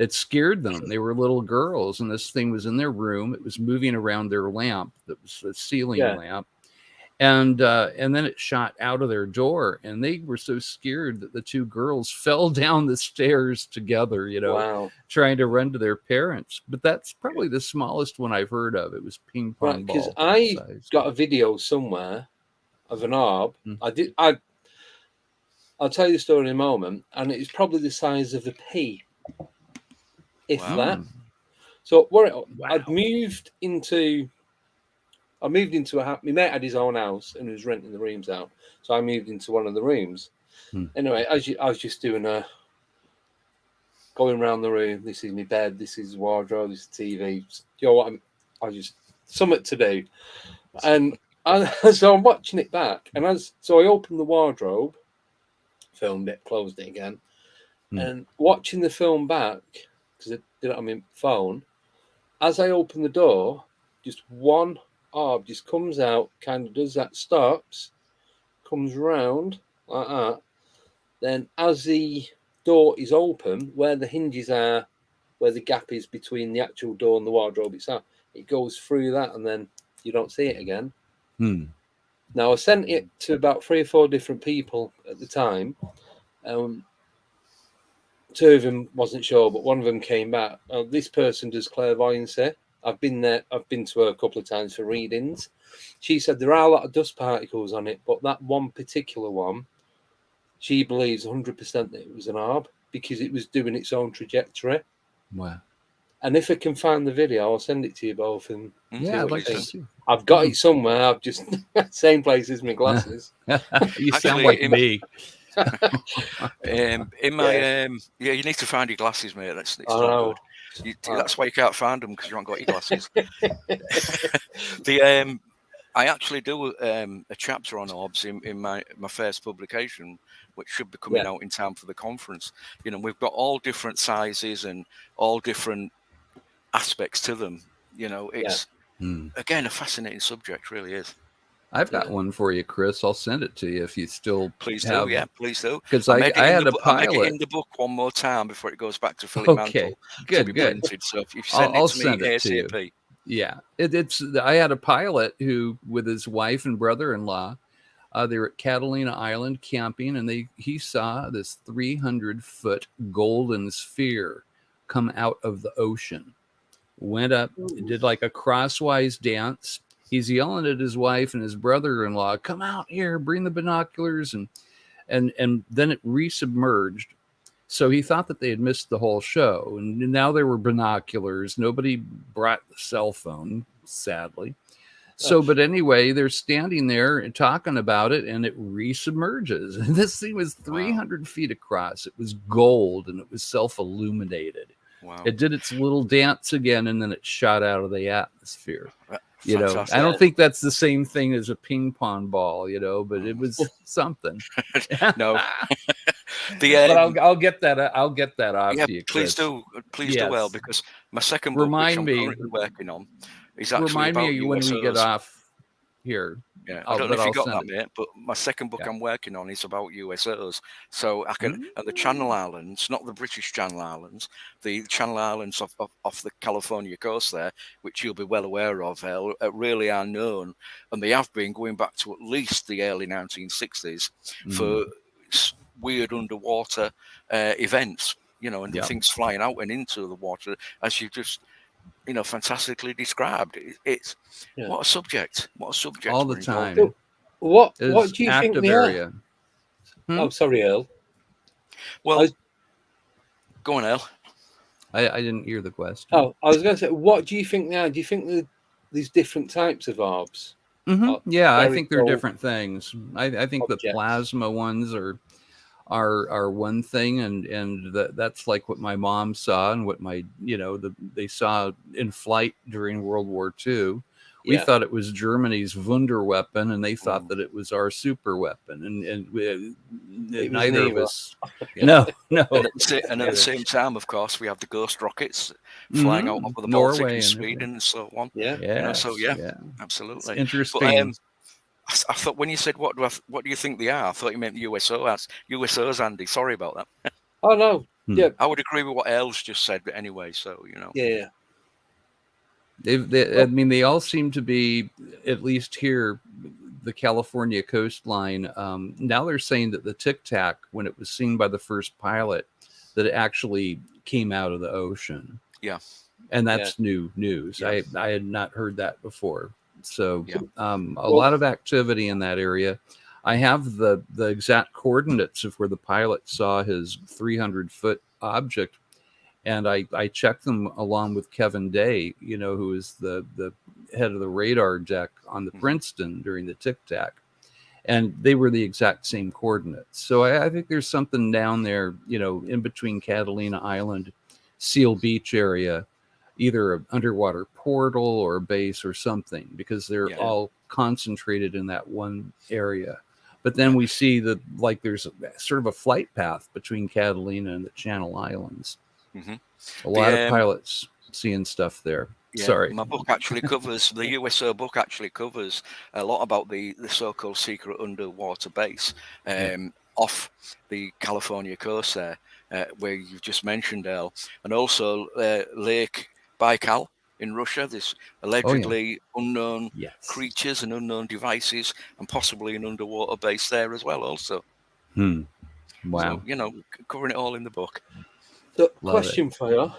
It scared them. They were little girls, and this thing was in their room. It was moving around their lamp. That was a ceiling lamp. And then it shot out of their door, and they were so scared that the two girls fell down the stairs together, trying to run to their parents. But that's probably the smallest one I've heard of. It was ping pong ball. Because I got a video somewhere of an orb. I'll tell you the story in a moment, and it's probably the size of a pea, if that. So I'd moved into a house. My mate had his own house and he was renting the rooms out. So I moved into one of the rooms. Anyway, I was just doing going around the room. This is my bed. This is wardrobe. This is TV. You know what? I just something to do. And so I'm watching it back. And so I opened the wardrobe, filmed it, closed it again. And watching the film back, because I did it on my phone, as I open the door, just one orb just comes out, kind of does that, stops, comes round like that. Then as the door is open, where the hinges are, where the gap is between the actual door and the wardrobe itself, it goes through that, and then you don't see it again. Now, I sent it to about 3 or 4 different people at the time. 2 of them wasn't sure, but one of them came back. This person does clairvoyancy. I've been there. I've been to her a couple of times for readings. She said there are a lot of dust particles on it, but that one particular one, she believes 100% that it was an orb because it was doing its own trajectory. Wow. And if I can find the video, I'll send it to you both. And I'd like to see. I've got it somewhere. I've just same place as my glasses. You sound like me. In my you need to find your glasses, mate. It's not good. That's why you can't find them, because you haven't got your glasses. I actually do a chapter on orbs in my first publication, which should be coming out in time for the conference. We've got all different sizes and all different aspects to them. It's again a fascinating subject, really is. I've got one for you, Chris. I'll send it to you if you still please have... do. Yeah, please do. Because I had a pilot. I'll make it in the book one more time before it goes back to Philip Mantle to be printed. So if you send it to me ASAP. Yeah, it's. I had a pilot who, with his wife and brother-in-law, they were at Catalina Island camping, and he saw this 300-foot golden sphere come out of the ocean. Went up, did like a crosswise dance. He's yelling at his wife and his brother-in-law, "Come out here, bring the binoculars," and then it resubmerged. So he thought that they had missed the whole show, and now there were binoculars. Nobody brought the cell phone, sadly. So, but anyway, they're standing there and talking about it, and it resubmerges. And this thing was 300 feet across. It was gold, and it was self-illuminated. Wow. It did its little dance again, and then it shot out of the atmosphere. Fantastic. I don't think that's the same thing as a ping pong ball, but it was something. No. But I'll get that. I'll get that off to you. Please do. Please do, well, because my second book, which I'm currently working on, is actually remind about me when UFOs. we get off here. Yeah, I don't know if you got that, mate, but my second book I'm working on is about USOs. So I can, and the Channel Islands, not the British Channel Islands, the Channel Islands off the California coast there, which you'll be well aware of, Earl, really are known, and they have been going back to at least the early 1960s for weird underwater events, and things flying out and into the water, as you just fantastically described. It's what a subject all the time. So what do you think they are? Oh, sorry, Earl. Well, go on, Earl. I didn't hear the question. Oh, I was going to say, what do you think they are? Do you think these different types of orbs? Yeah, I think they're different things. I think objects. The plasma ones are one thing, and that's like what my mom saw and what they saw in flight during World War II. We thought it was Germany's Wunderweapon, and they thought that it was our super weapon, and neither of us. No. And at the same time, of course, we have the ghost rockets flying out of the Baltic and Sweden and so on. Absolutely. It's interesting. But, I thought when you said what do you think they are? I thought you meant the USOs, Andy. Sorry about that. Oh no, Yeah, I would agree with what Earl's just said, but anyway, so yeah. I mean, they all seem to be, at least here, the California coastline. Now they're saying that the Tic Tac, when it was seen by the first pilot, that it actually came out of the ocean. Yeah. And that's new news. Yeah. I had not heard that before. So a Well, lot of activity in that area. I have the exact coordinates of where the pilot saw his 300-foot object, and I checked them along with Kevin Day, who is the head of the radar deck on the Princeton during the Tic Tac, and they were the exact same coordinates. So I think there's something down there, in between Catalina Island, Seal Beach area, either an underwater portal or a base or something, because they're all concentrated in that one area. But then we see that, like, there's sort of a flight path between Catalina and the Channel Islands. A lot of pilots seeing stuff there. Yeah, Sorry. my book actually covers, the USO book actually covers a lot about the so-called secret underwater base off the California coast there, where you've just mentioned, Earl, and also Lake Baikal in Russia. There's allegedly unknown creatures and unknown devices, and possibly an underwater base there as well also. Wow. So, covering it all in the book. So, question for you.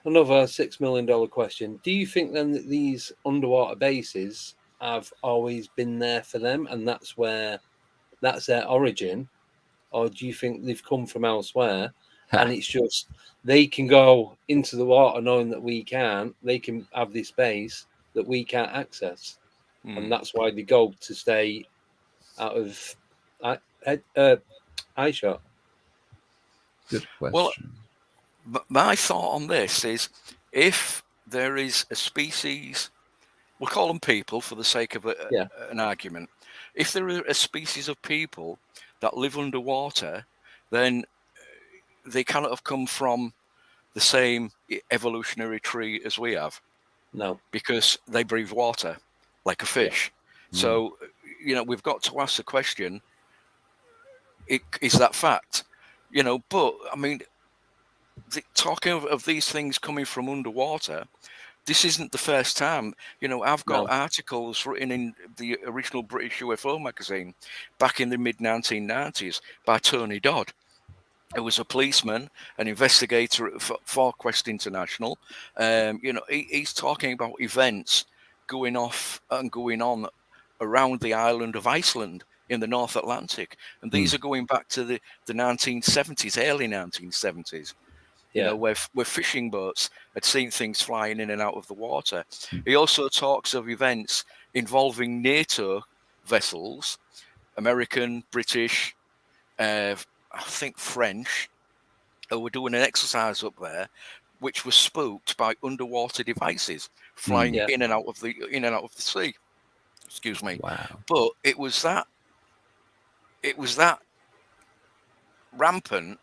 Another $6 million question. Do you think then that these underwater bases have always been there for them, and that's their origin? Or do you think they've come from elsewhere and it's just they can go into the water knowing that we can't? They can have this base that we can't access. And that's why they go to stay out of eye shot. Good question. Well, my thought on this is, if there is a species, we'll call them people for the sake of an argument. If there are a species of people that live underwater, then they cannot have come from the same evolutionary tree as we have. No. Because they breathe water like a fish. Yeah. So, we've got to ask the question, is that fact? But, I mean, talking of these things coming from underwater, this isn't the first time. I've got articles written in the original British UFO magazine back in the mid-1990s by Tony Dodd, who was a policeman, an investigator at Far Quest International. He's talking about events going off and going on around the island of Iceland in the North Atlantic. And these are going back to the 1970s, early 1970s. Where fishing boats had seen things flying in and out of the water. He also talks of events involving NATO vessels, American, British, I think French, who were doing an exercise up there, which was spooked by underwater devices flying in and out of the sea. Excuse me. Wow. But it was that rampant.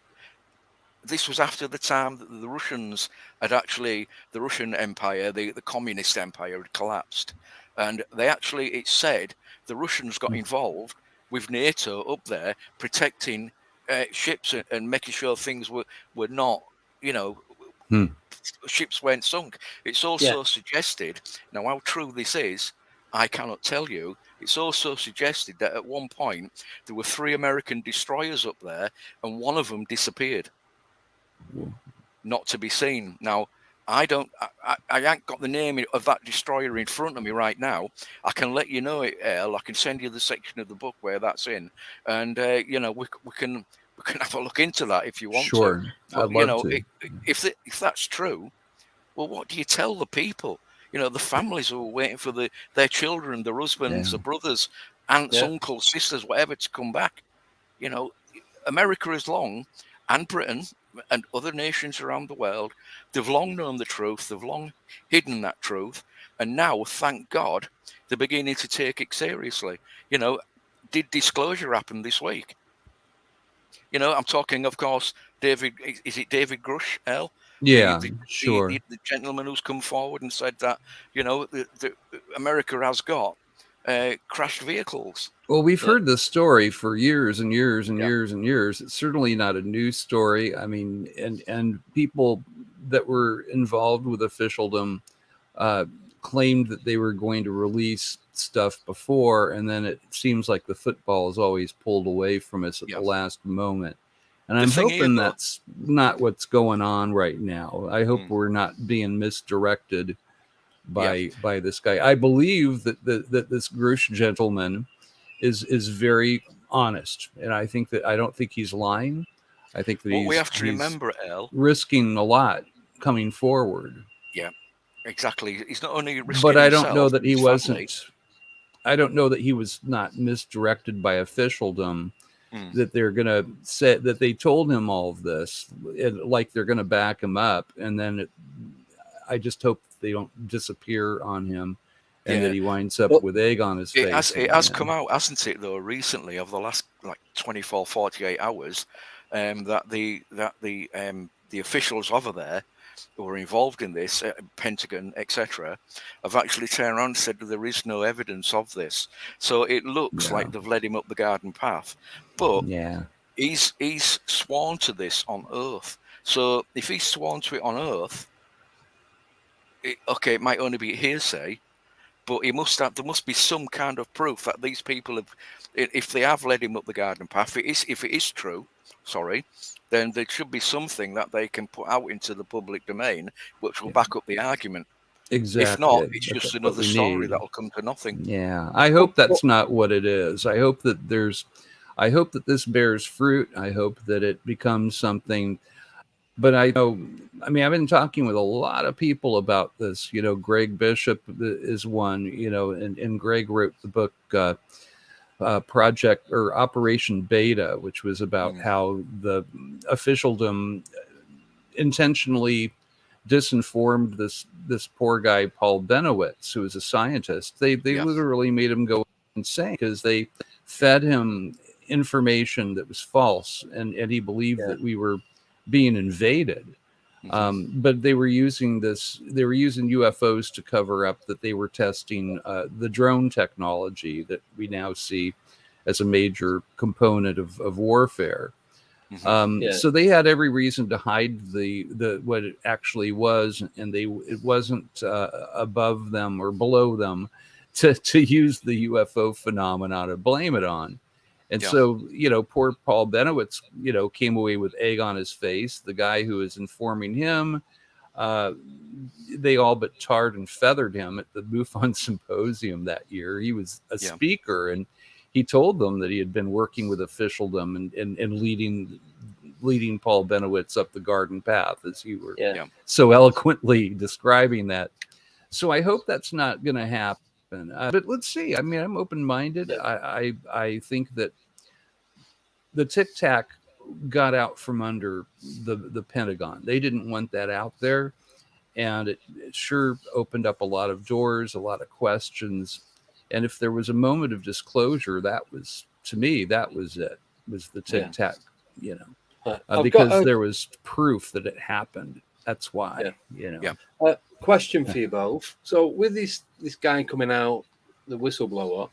This was after the time that the Russians had actually, the Russian Empire, the communist empire had collapsed. And it's said the Russians got involved with NATO up there protecting ships and making sure things were not, ships weren't sunk. It's also suggested, now how true this is, I cannot tell you. It's also suggested that at one point there were 3 American destroyers up there and one of them disappeared. Not to be seen. Now, I ain't got the name of that destroyer in front of me right now. I can let you know it, Earl. I can send you the section of the book where that's in, and we can have a look into that if you want to. Sure, I'd love to. If that's true, well, what do you tell the people? The families who are waiting for their children, their husbands, their brothers, aunts, uncles, sisters, whatever, to come back. America is long, and Britain and other nations around the world, they've long known the truth, they've long hidden that truth, and now, thank God, they're beginning to take it seriously. Did disclosure happen this week? I'm talking, of course, David, is it David Grush, Earl? Yeah, sure. The gentleman who's come forward and said that, America has got crashed vehicles. Well, we've heard this story for years and years and years and years. It's certainly not a new story. I mean, and people that were involved with officialdom claimed that they were going to release stuff before, and then it seems like the football is always pulled away from us at the last moment. And I'm hoping that's not what's going on right now. I hope we're not being misdirected by this guy. I believe that this Grush gentleman is very honest, and I don't think he's lying. I think that we have to remember, Earl, risking a lot coming forward. Yeah, exactly. He's not only risking, but I don't know that he wasn't. I don't know that he was not misdirected by officialdom. That they're going to say that they told him all of this, like they're going to back him up, and then I just hope they don't disappear on him, and that he winds up with egg on his face. It has come out, hasn't it, though, recently, of the last 24, 48 hours, that the officials over there who were involved in this, Pentagon, etc., have actually turned around and said that there is no evidence of this. So it looks like they've led him up the garden path. But he's sworn to this on oath. So if he's sworn to it on oath, it might only be hearsay, but there must be some kind of proof that these people have, if they have led him up the garden path, if it is true, then there should be something that they can put out into the public domain which will back up the argument. Exactly. If not, it's just another story that'll come to nothing. Yeah, I hope that's not what it is. I hope that this bears fruit. I hope that it becomes something. But I've been talking with a lot of people about this. Greg Bishop is one. And Greg wrote the book Project or Operation Beta, which was about how the officialdom intentionally disinformed this poor guy Paul Benowitz, who was a scientist. They literally made him go insane because they fed him information that was false, and he believed that we were being invaded. But they were using UFOs to cover up that they were testing the drone technology that we now see as a major component of warfare. So they had every reason to hide the what it actually was, and it wasn't above them or below them to use the UFO phenomena to blame it on. And so, poor Paul Benowitz, came away with egg on his face. The guy who was informing him, they all but tarred and feathered him at the MUFON symposium that year. He was a speaker, and he told them that he had been working with officialdom and leading Paul Benowitz up the garden path, as you were so eloquently describing that. So I hope that's not going to happen. But let's see. I mean, I'm open-minded. I think that the Tic Tac got out from under the Pentagon. They didn't want that out there, and it sure opened up a lot of doors, a lot of questions. And if there was a moment of disclosure, that was, to me, that was it. Was the Tic Tac, because there was proof that it happened. That's why, Question for you both. So with this guy coming out, the whistleblower,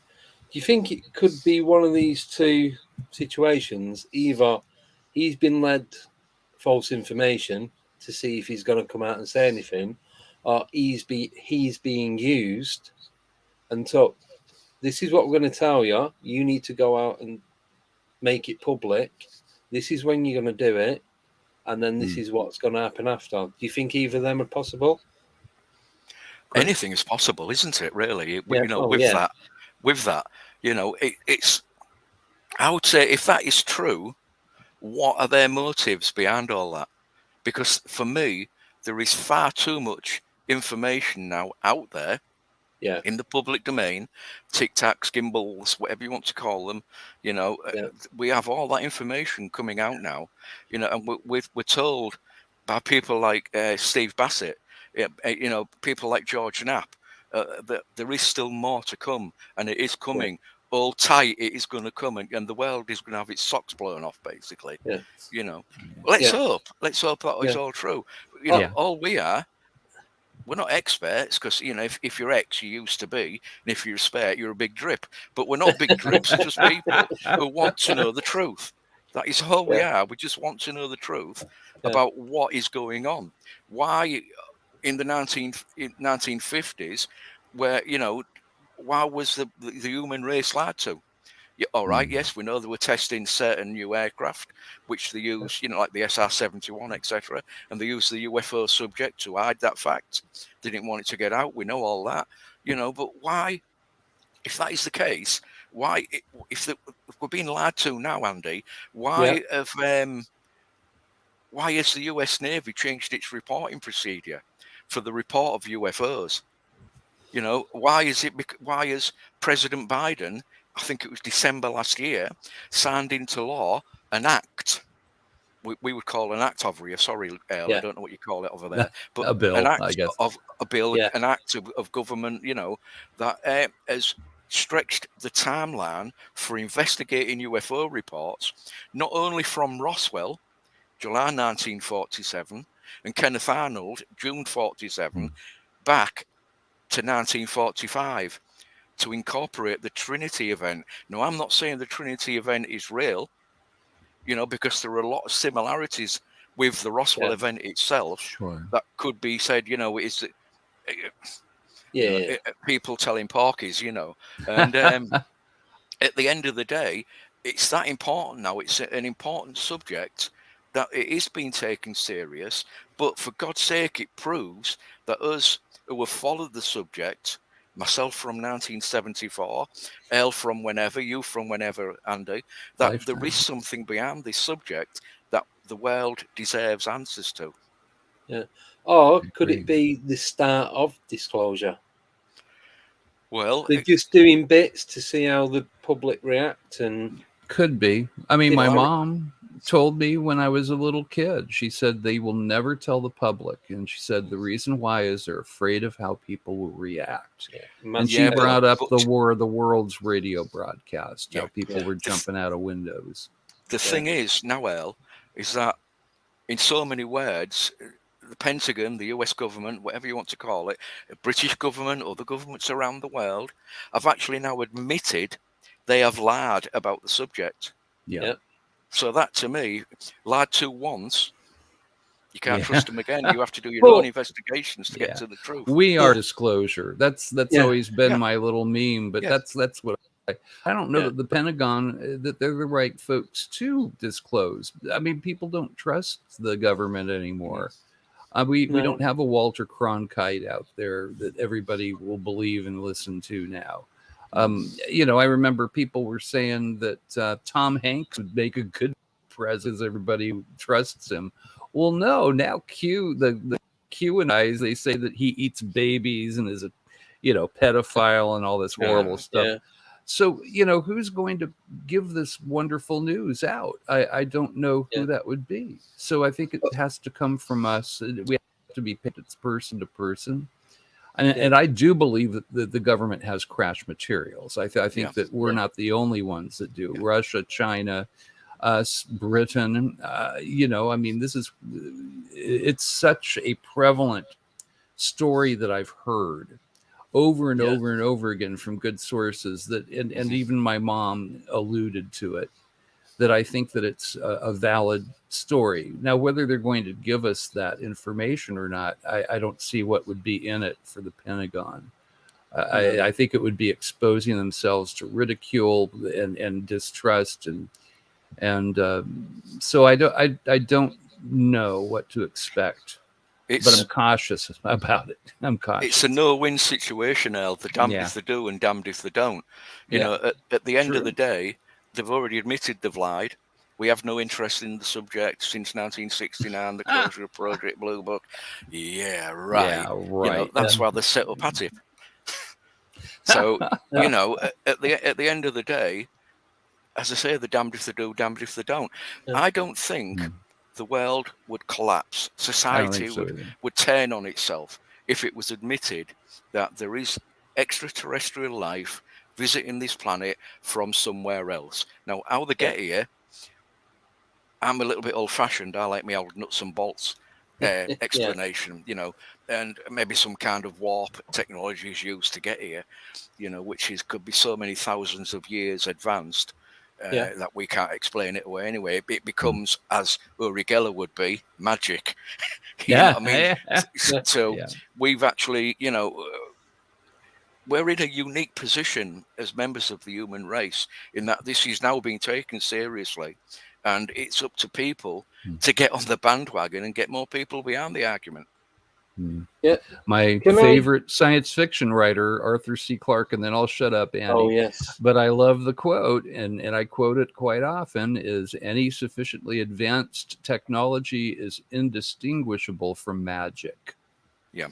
do you think it could be one of these two situations? Either he's been led false information to see if he's going to come out and say anything, or he's being used and told, this is what we're going to tell you. You need to go out and make it public. This is when you're going to do it. And then this is what's going to happen after. Do you think either of them are possible? Anything is possible, isn't it? Really, with that, it's. I would say, if that is true, what are their motives behind all that? Because for me, there is far too much information now out there, in the public domain, Tic Tacs, gimbals, whatever you want to call them. We have all that information coming out now, and we're told by people like Steve Bassett, people like George Knapp, that there is still more to come, and it is coming. All tight, it is going to come, and the world is going to have its socks blown off, basically. Let's hope that is all true. All we are we're not experts because, you know, if you're ex, you used to be, and if you're a spare, you're a big drip. But we're not big drips, just people who want to know the truth. That is all we are. We just want to know the truth about what is going on. Why in the 1950s, where, you know, why was the human race lied to? Yeah, all right, yes, we know they were testing certain new aircraft, which they use, you know, like the SR-71, etc., and they used the UFO subject to hide that fact. They didn't want it to get out. We know all that, you know, but why, if that is the case, why, if we're being lied to now, Andy, why has the US Navy changed its reporting procedure for the report of UFOs? You know, why has President Biden, I think it was December last year, signed into law an act? We would call an act over here. Sorry, Earl, I don't know what you call it over there, but a bill, an act I guess. of a bill, an act of government, you know, that has stretched the timeline for investigating UFO reports, not only from Roswell, July 1947, and Kenneth Arnold, June 47, back to 1945 to incorporate the Trinity event. Now, I'm not saying the Trinity event is real, you know, because there are a lot of similarities with the Roswell event itself that could be said, you know, is people telling porkies, you know, and at the end of the day, it's that important now. It's an important subject that it is being taken serious, but for God's sake, it proves that us who have followed the subject, myself from 1974, Earl from whenever, you from whenever, Andy, that there is something beyond this subject that the world deserves answers to. Yeah. Or could it be the start of disclosure? Well, they're just doing bits to see how the public react, and could be. I mean, my mom told me when I was a little kid, she said they will never tell the public, and she said the reason why is they're afraid of how people will react. And she brought up the War of the Worlds radio broadcast, how people were jumping out of windows. The thing is, now, Earl, is that in so many words, the Pentagon, the US government, whatever you want to call it, the British government, other governments around the world, have actually now admitted they have lied about the subject. Yeah. So that, to me, lied to once. You can't trust them again. You have to do your own investigations to get to the truth. We are disclosure. That's always been my little meme, but that's what I don't know that the Pentagon, that they're the right folks to disclose. I mean, people don't trust the government anymore. We don't have a Walter Cronkite out there that everybody will believe and listen to now. You know, I remember people were saying that Tom Hanks would make a good president. Everybody trusts him. Well, no, now the Q and I's, they say that he eats babies and is a, you know, pedophile and all this horrible stuff. Yeah. So, you know, who's going to give this wonderful news out? I don't know who that would be. So I think it has to come from us. We have to be picked person to person. And I do believe that the government has crash materials. I think that we're not the only ones that do. Russia, China, us, Britain, you know, I mean, it's such a prevalent story that I've heard over and over and over again from good sources that, and even my mom alluded to it, that I think that it's a valid story. Now, whether they're going to give us that information or not, I don't see what would be in it for the Pentagon. I think it would be exposing themselves to ridicule and distrust, and so I don't know what to expect. But I'm cautious about it. I'm cautious. It's a no-win situation, Earl. The damned if they do and damned if they don't. You know, at the end of the day, they've already admitted they've lied. We have no interest in the subject since 1969, the closure of Project Blue Book. Yeah, right. Yeah, right. You know, that's why they set up at it. So, you know, at the end of the day, as I say, the damned if they do, damned if they don't. I don't think the world would collapse. Society would turn on itself if it was admitted that there is extraterrestrial life visiting this planet from somewhere else. Now, how they get here, I'm a little bit old-fashioned. I like me old nuts and bolts. explanation, and maybe some kind of warp technology is used to get here, which could be so many thousands of years advanced that we can't explain it away anyway. It becomes, as Uri Geller would be, magic. You know what I mean? So we've actually, we're in a unique position as members of the human race in that this is now being taken seriously, and it's up to people to get on the bandwagon and get more people behind the argument. Yeah, my favorite science fiction writer, Arthur C. Clarke, and then I'll shut up, Andy. Oh, yes. But I love the quote, and I quote it quite often, is any sufficiently advanced technology is indistinguishable from magic. Yeah.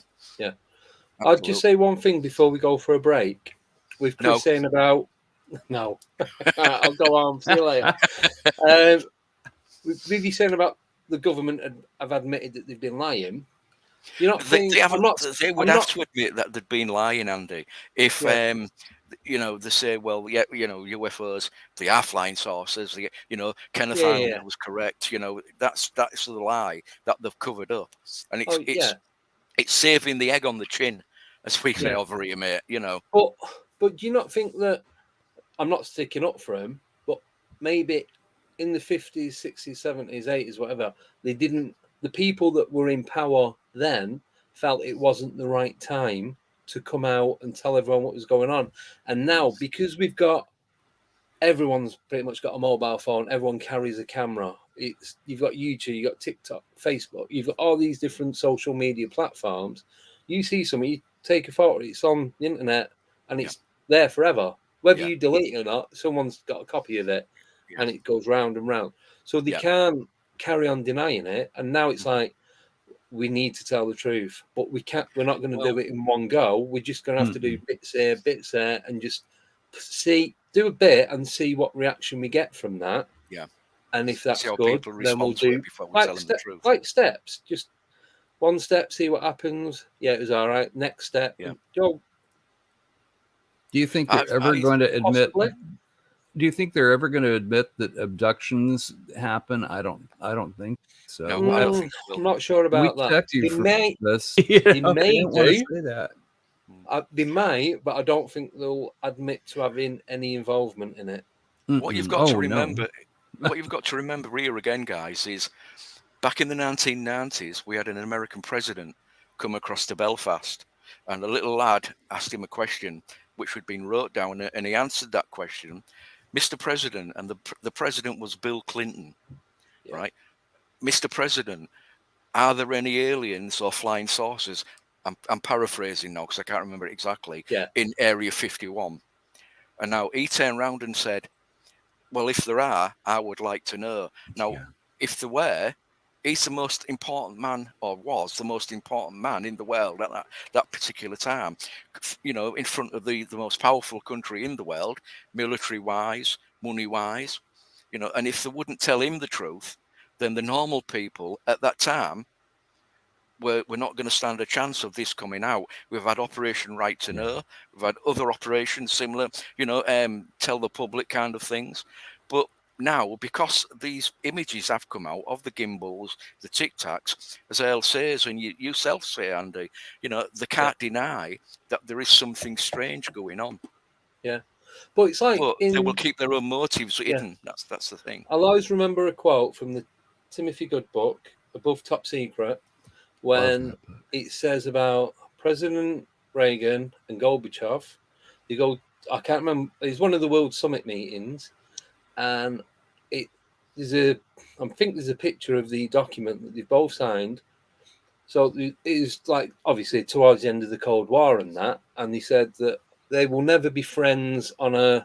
I'll just say one thing before we go for a break. With Chris saying about... No. I'll go on. See you later. With you saying about the government have admitted that they've been lying... You're not they would have to admit that they'd been lying, Andy. If they say, well, UFOs, they are flying saucers. Kenneth Arnold was correct. That's the lie that they've covered up, and it's saving the egg on the chin, as we say over here, mate. But do you not think that I'm not sticking up for them, but maybe in the 50s, 60s, 70s, 80s, whatever, they didn't. The people that were in power then felt it wasn't the right time to come out and tell everyone what was going on. And now, because everyone's pretty much got a mobile phone, everyone carries a camera. You've got YouTube, you've got TikTok, Facebook, you've got all these different social media platforms. You see something, you take a photo, it's on the internet, and it's there forever. Whether you delete it or not, someone's got a copy of it, and it goes round and round. So they can't carry on denying it, and now it's like we need to tell the truth, but we're not going to do it in one go. We're just going to have to do bits there, and just do a bit and see what reaction we get from that. And if that's good, then we'll do like steps, just one step, see what happens. It was all right. Next step. Do you think they're ever going to admit? Do you think they're ever going to admit that abductions happen? I don't think so. No, I don't think they will. I'm not sure about that. They may do that. They might, but I don't think they'll admit to having any involvement in it. What you've got to remember, what you've got to remember here again, guys, is back in the 1990s, we had an American president come across to Belfast, and a little lad asked him a question which had been wrote down, and he answered that question. Mr. President, and the president was Bill Clinton, right? Mr. President, are there any aliens or flying saucers? I'm paraphrasing now because I can't remember it exactly. In Area 51, and now he turned around and said, "Well, if there are, I would like to know." Now, if there were, he's the most important man, or was the most important man in the world at that particular time, in front of the most powerful country in the world, military-wise, money-wise, and if they wouldn't tell him the truth, then the normal people at that time we're not going to stand a chance of this coming out. We've had Operation Right to Know. We've had other operations similar, tell the public kind of things. But now, because these images have come out of the gimbals, the Tic Tacs, as Earl says, and you yourself say, Andy, they can't deny that there is something strange going on. But it's like they will keep their own motives hidden. That's the thing. I'll always remember a quote from the Timothy Good book, Above Top Secret, when it says about President Reagan and Gorbachev. They go, I can't remember, it's one of the World Summit meetings, and I think there's a picture of the document that they've both signed. So it is like, obviously, towards the end of the Cold War and that, and they said that they will never be friends on a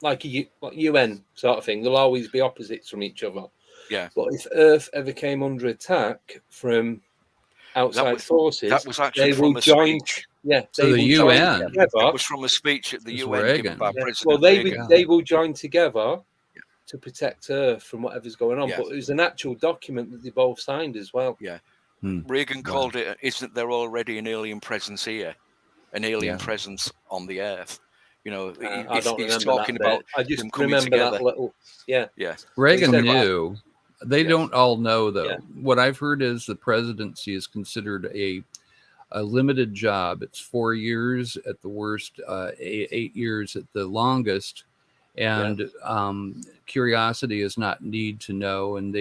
like UN sort of thing. They'll always be opposites from each other. But if Earth ever came under attack from outside forces, that was actually from a speech. So the UN. It was from a speech at the UN given by President Reagan. They will join together to protect Earth from whatever's going on. But it was an actual document that they both signed as well. Reagan called it, isn't there already an alien presence here? An alien presence on the Earth. You know, I don't he's remember talking that about bit. I just them coming remember together. that little, yeah. Reagan said, knew. They don't all know, though. Yeah. What I've heard is the presidency is considered a limited job. It's 4 years at the worst, 8 years at the longest. And curiosity is not need to know. And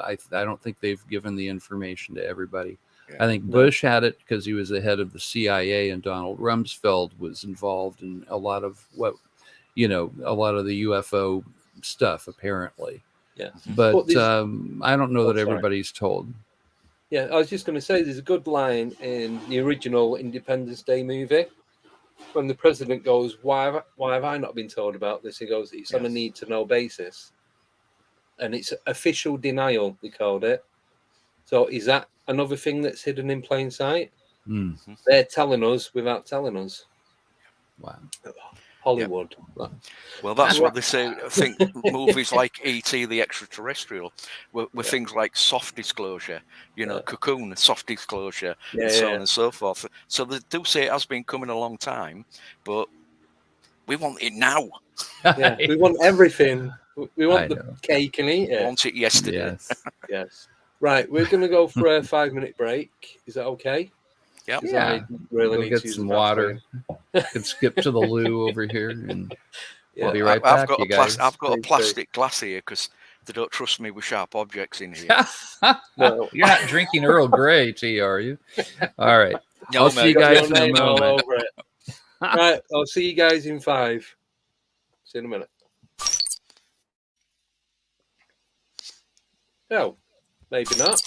I don't think they've given the information to everybody. I think Bush had it because he was the head of the CIA, and Donald Rumsfeld was involved in a lot of a lot of the UFO stuff, apparently. Yeah. But I don't know that everybody's told. Yeah, I was just going to say there's a good line in the original Independence Day movie when the president goes, why have I not been told about this? He goes, it's on a need-to-know basis. And it's official denial, they called it. So is that another thing that's hidden in plain sight? Mm-hmm. They're telling us without telling us. Wow. Hollywood. Yep. Well, that's what they say. I think movies like E.T. the Extraterrestrial were things like soft disclosure, Cocoon, soft disclosure, and so on and so forth. So they do say it has been coming a long time, but we want it now. Yeah, we want everything. We want the cake and eat it. We want it yesterday. Yes. Right, we're going to go for a 5-minute break. Is that okay? Yeah. I really Go need get to use some the water. Can skip to the loo over here, and we'll be right back, you guys. I've got a plastic glass here because they don't trust me with sharp objects in here. No. You're not drinking Earl Grey tea, are you? All right. No, I'll see you guys in a moment. All over it. Right, I'll see you guys in 5. See you in a minute. No, maybe not.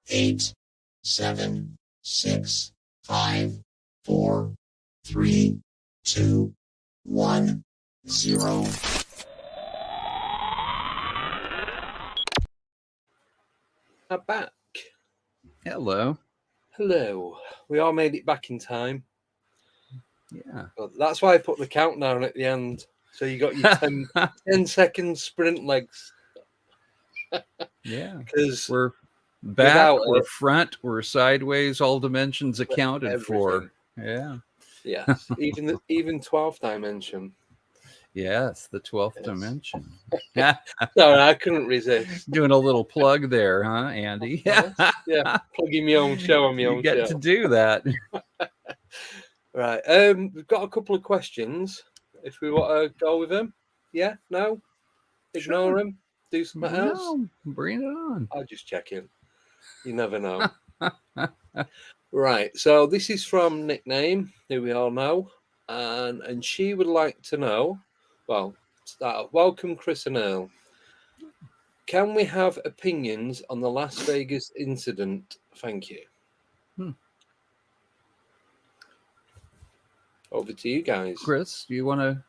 8, 7, 6, 5, 4, 3, 2, 1, 0. I'm back. Hello. Hello. We all made it back in time. Yeah. Well, that's why I put the countdown at the end. So you got your 10-second sprint legs. Yeah. Because we're back, we're front, we're sideways, all dimensions accounted for. Yeah. Yes. Even 12th dimension. Yes, the 12th dimension. Sorry, I couldn't resist. Doing a little plug there, huh, Andy? Yeah, plugging my own show on my own show. You get to do that. Right. We've got a couple of questions. If we want to go with them. Yeah? No? Ignore them? Do something else? No, bring it on. I'll just check in. You never know. Right. So this is from Nickname, who we all know. And she would like to know, well, welcome Chris and Earl. Can we have opinions on the Las Vegas incident? Thank you. Over to you guys. Chris, do you want to?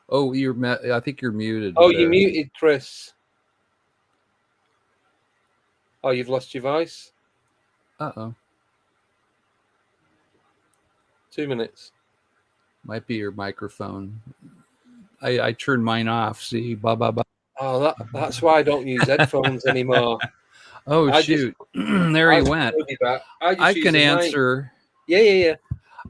Oh, I think you're muted. Oh, you muted, Chris. Oh, you've lost your voice? Uh-oh. 2 minutes. Might be your microphone. I turned mine off. See, blah, blah, blah. Oh, that's why I don't use headphones anymore. Oh, shoot. There he went. I can answer. Yeah.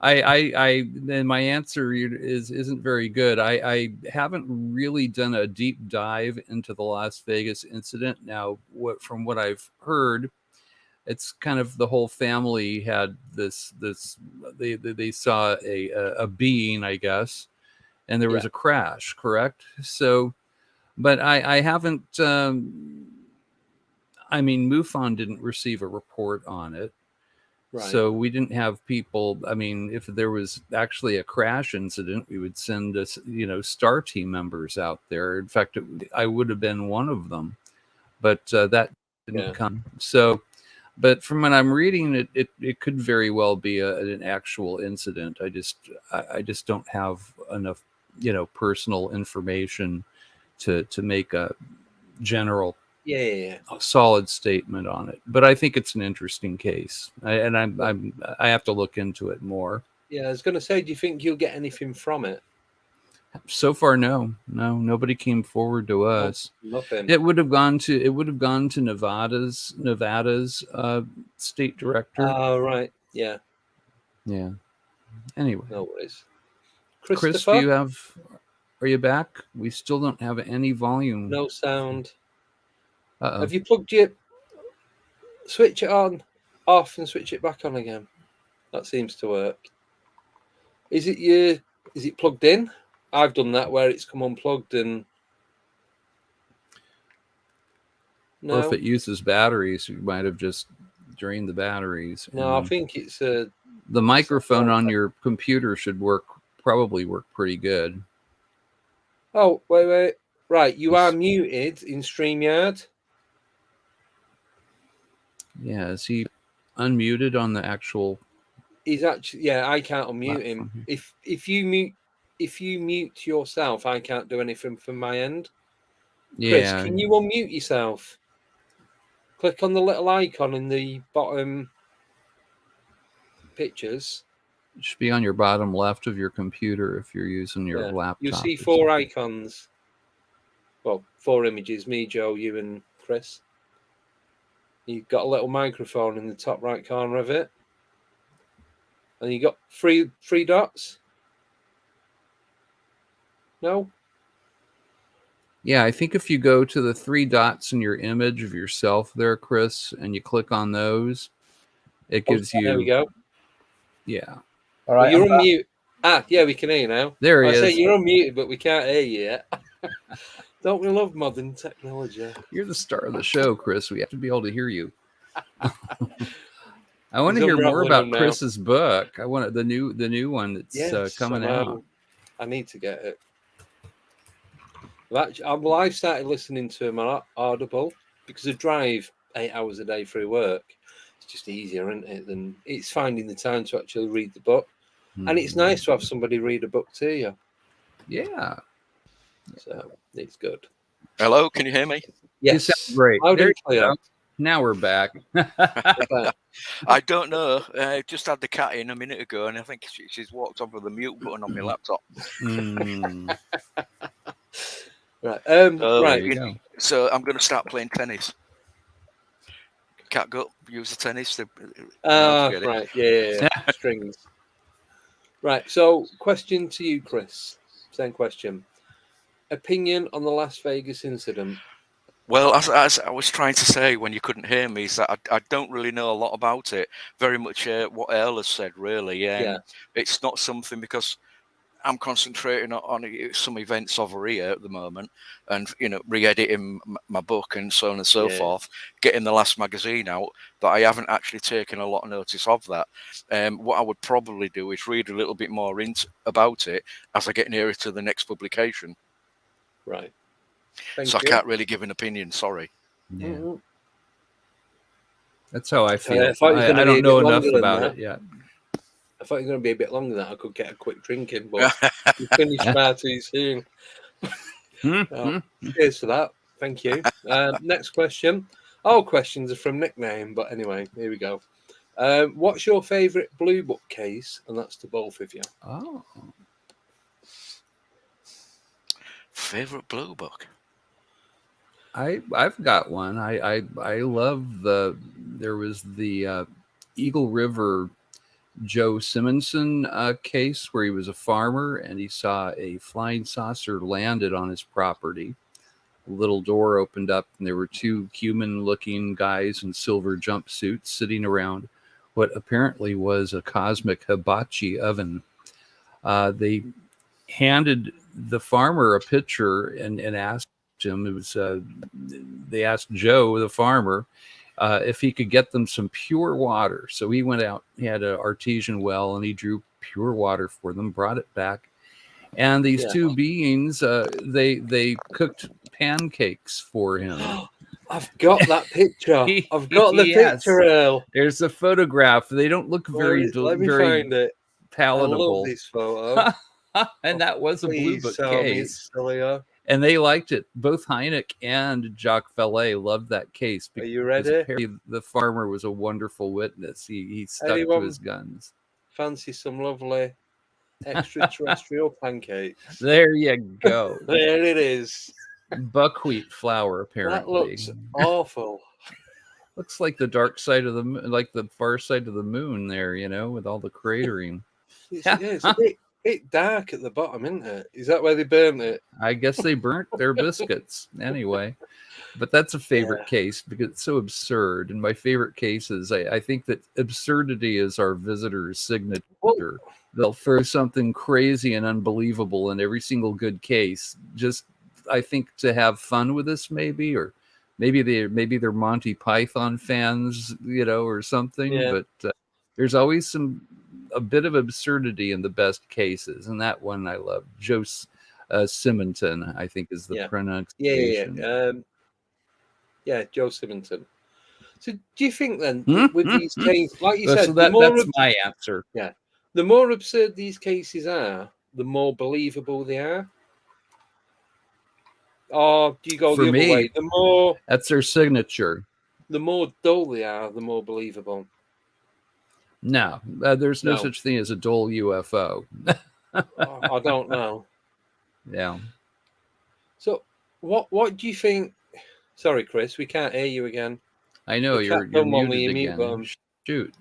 Then my answer isn't very good. I haven't really done a deep dive into the Las Vegas incident. Now, from what I've heard, it's kind of the whole family had this they saw a being, I guess, and there was a crash, correct? So, but I haven't. I mean, MUFON didn't receive a report on it. Right. So we didn't have people. I mean, if there was actually a crash incident, we would send us, STAR team members out there. In fact, I would have been one of them, but that didn't come. So, but from what I'm reading, it could very well be an actual incident. I just don't have enough, personal information to make a general. A solid statement on it, but I think it's an interesting case, I have to look into it more. Yeah, I was going to say, do you think you'll get anything from it? So far, no, nobody came forward to us. Nothing. It would have gone to Nevada's state director. Oh, right. Yeah. Anyway, no worries. Chris, are you back? We still don't have any volume. No sound. Uh-oh. Have you plugged your switch it on, off, and switch it back on again? That seems to work. Is it plugged in? I've done that where it's come unplugged and. No. Or if it uses batteries, you might have just drained the batteries. No, I think it's the microphone on your computer should probably work pretty good. Oh, wait. Right, you are muted in StreamYard. Yeah, is he unmuted on the actual? He's actually, I can't unmute him. If you mute yourself, I can't do anything from my end. Chris, can you unmute yourself? Click on the little icon in the bottom pictures. It should be on your bottom left of your computer if you're using your laptop. You see 4 icons. Well, 4 images, me, Joe, you, and Chris. You've got a little microphone in the top right corner of it. And you got three dots? No? Yeah, I think if you go to the 3 dots in your image of yourself there, Chris, and you click on those, it gives you... There we go. Yeah. All right. You're on mute. Yeah, we can hear you now. There he is. I say you're on mute, but we can't hear you yet. Don't we love modern technology? You're the star of the show, Chris. We have to be able to hear you. I want to hear more about Chris's book. I want the new one that's coming out. I need to get it. Well, I've started listening to him on Audible because I drive 8 hours a day through work. It's just easier, isn't it? Than it's finding the time to actually read the book. And it's nice to have somebody read a book to you. Yeah. So it's good. Hello, can you hear me? Yes. You sound great. Loud and clear. Now we're back. I don't know. I just had the cat in a minute ago, and I think she's walked off with the mute button on my laptop. Right. Right. So I'm going to start playing tennis. Cat go use the tennis. Right. Yeah. Strings. Right. So, question to you, Chris. Same question. Opinion on the Las Vegas incident? Well, as I was trying to say when you couldn't hear me, is that I don't really know a lot about it. Very much what Earl has said, really. It's not something, because I'm concentrating on some events over here at the moment, and re-editing my book and so on and so forth, getting the last magazine out, that I haven't actually taken a lot of notice of that. What I would probably do is read a little bit more about it as I get nearer to the next publication. Right. I can't really give an opinion. Sorry. Yeah. Mm-hmm. That's how I feel. I don't know enough about it yet. I thought you were going to be a bit longer than that. I could get a quick drink in, but you finished far too soon. Cheers for that. Thank you. Next question. All questions are from nickname, but anyway, here we go. What's your favourite blue book case? And that's to both of you. Oh. Favorite blue book? I've got one. I love there was the Eagle River Joe Simonson case where he was a farmer and he saw a flying saucer landed on his property. A little door opened up and there were two human-looking guys in silver jumpsuits sitting around what apparently was a cosmic hibachi oven. They handed the farmer a picture and asked him, they asked Joe, the farmer, if he could get them some pure water. So he went out, he had an artesian well, and he drew pure water for them, brought it back. And these two beings, they cooked pancakes for him. I've got that picture. I've got the picture, Earl. There's a photograph. They don't look very find it. palatable. I love this photo. And that was a blue book case. And they liked it. Both Hynek and Jacques Vallée loved that case. Are you ready? The farmer was a wonderful witness. He stuck to his guns. Fancy some lovely extraterrestrial pancakes. There you go. There it is. Buckwheat flour, apparently. That looks awful. Looks like the dark side of the moon, like the far side of the moon there, with all the cratering. It's a bit dark at the bottom, isn't it? Is that where they burnt it? I guess they burnt their biscuits anyway. But that's a favorite case because it's so absurd. And my favorite case is I think that absurdity is our visitor's signature. Whoa. They'll throw something crazy and unbelievable in every single good case. Just, I think, to have fun with us, maybe, or maybe they're Monty Python fans, or something. Yeah. But there's always a bit of absurdity in the best cases, and that one I love. Joe Simonton, I think, is the pronunciation. Joe Simonton. So, do you think then with these cases, like you said, that's my answer. Yeah, the more absurd these cases are, the more believable they are. Or do you go the other way? The more that's their signature. The more dull they are, the more believable. No, there's no such thing as a dull UFO. I don't know. Yeah. So, what do you think? Sorry, Chris, we can't hear you again. I know you're muted again. Shoot,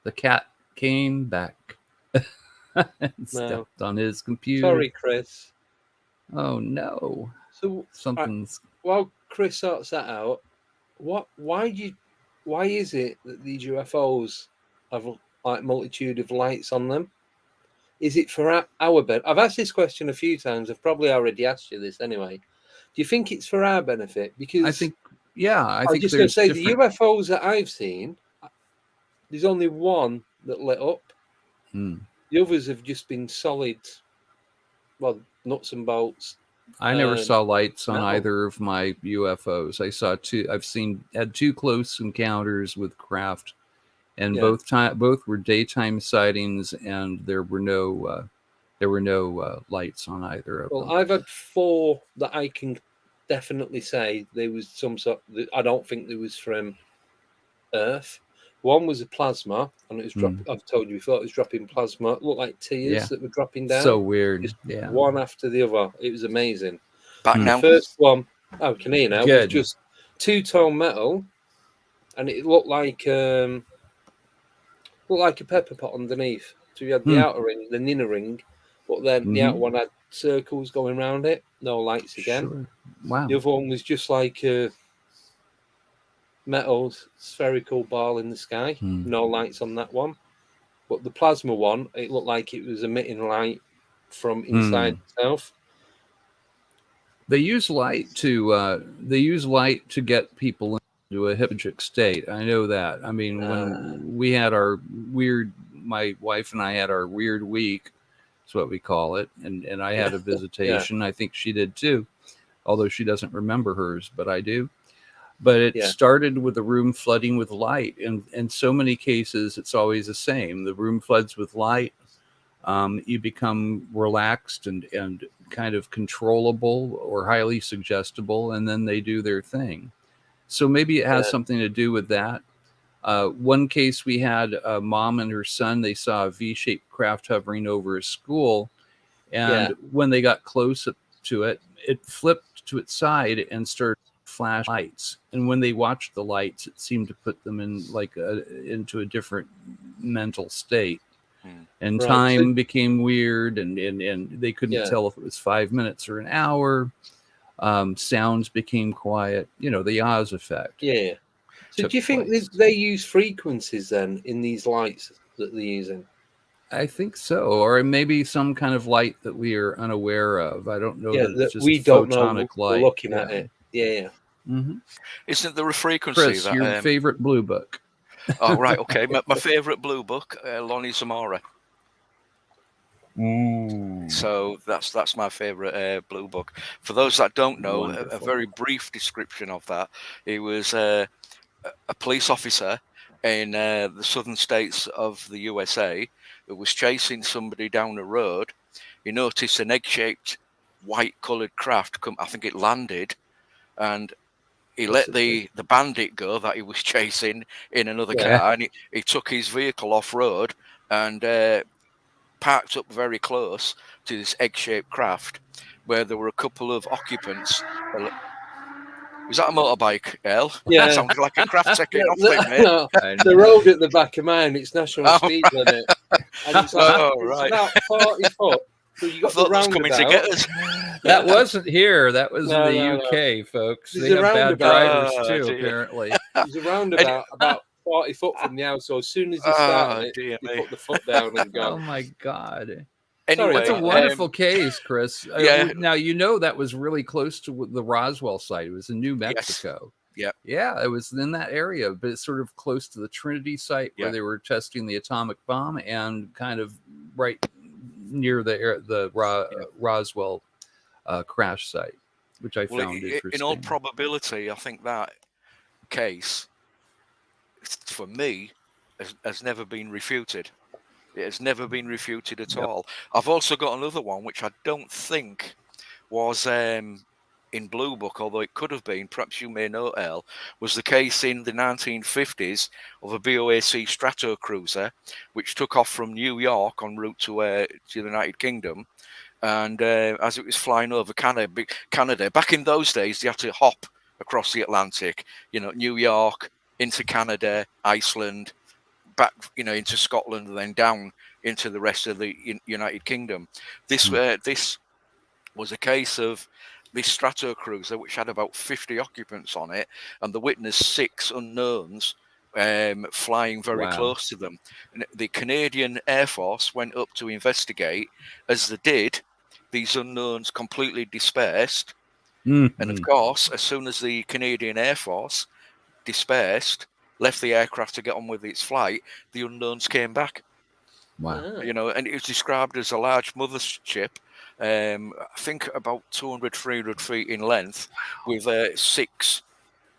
the cat came back and stepped on his computer. Sorry, Chris. Oh no! So something's. While Chris sorts that out, why is it that these UFOs have like multitude of lights on them? Is it for our benefit? I've asked this question a few times. I've probably already asked you this anyway. Do you think it's for our benefit? Because I think I'm just going to say the UFOs that I've seen, there's only one that lit up. The others have just been solid, nuts and bolts, I never saw lights on no. either of my UFOs. I saw two. Had two close encounters with craft, and both were daytime sightings, and there were no lights on either of them. Well, I've had 4 that I can definitely say there was some sort. I don't think there was from Earth. One was a plasma, and it was dropping. I've told you before, it was dropping plasma. It looked like tears that were dropping down. So weird. Just yeah. one after the other. It was amazing. Back now. The first one, can hear now. It was just 2-tone metal, and it looked like a pepper pot underneath. So you had the outer ring, the inner ring, but then the outer one had circles going around it. No lights again. Sure. Wow. The other one was just like a metal spherical ball in the sky. No lights on that one. But the plasma one, it looked like it was emitting light from inside itself. They use light to get people into a hypnotic state. I know that. I mean, when we had my wife and I had our weird week, that's what we call it, and I had a visitation. I think she did too, although she doesn't remember hers, but I do. But it started with the room flooding with light, and in so many cases, it's always the same. The room floods with light. You become relaxed and kind of controllable or highly suggestible, and then they do their thing. So maybe it has something to do with that. One case we had a mom and her son, they saw a V-shaped craft hovering over a school, and when they got close to it, it flipped to its side and started flash lights. And when they watched the lights, it seemed to put them in into a different mental state. And time became weird, and they couldn't tell if it was 5 minutes or an hour. Sounds became quiet. The Oz effect. Yeah. So do you think they use frequencies then in these lights that they're using? I think so, or maybe some kind of light that we are unaware of. I don't know. Yeah, that it's just we don't know. Light. We're looking at it. Yeah. Mm-hmm. Isn't there a frequency? Chris, that, your favorite blue book? Oh, right. Okay. My favorite blue book, Lonnie Zamora. So that's my favorite blue book. For those that don't know, a very brief description of that. He was a police officer in the southern states of the USA who was chasing somebody down the road. He noticed an egg-shaped white-coloured craft come. I think it landed, and he let the bandit go that he was chasing in another car, and he took his vehicle off-road and parked up very close to this egg-shaped craft where there were a couple of occupants. Was that a motorbike, Earl? Yeah. Sounded like a craft taking off it, mate. No, the road at the back of mine, it's national speed limit. And it's about 40 foot. So you got the roundabout. Coming to get us. That wasn't here. That was in the UK, folks. They have bad drivers too, apparently. There's a roundabout about 40 foot from the house. So as soon as you start you put the foot down and go. Oh my God. Anyway, that's a wonderful case, Chris. Now, that was really close to the Roswell site. It was in New Mexico. Yes. Yeah, it was in that area, but it's sort of close to the Trinity site where they were testing the atomic bomb, and kind of right near the Roswell crash site, which I found interesting. In all probability, I think that case, for me, has never been refuted. It has never been refuted at all. I've also got another one, which I don't think was in Blue Book, although it could have been. Perhaps you may know, Earl, was the case in the 1950s of a BOAC Stratocruiser, which took off from New York en route to the United Kingdom. And as it was flying over Canada, back in those days, they had to hop across the Atlantic, New York, into Canada, Iceland, back, into Scotland, and then down into the rest of the United Kingdom. This was a case of this Stratocruiser, which had about 50 occupants on it, and the witness 6 unknowns flying very close to them. And the Canadian Air Force went up to investigate. As they did, these unknowns completely dispersed. And of course, as soon as the Canadian Air Force dispersed, left the aircraft to get on with its flight, the unknowns came back. Wow. And it was described as a large mothership I think about 200, 300 feet in length, with 6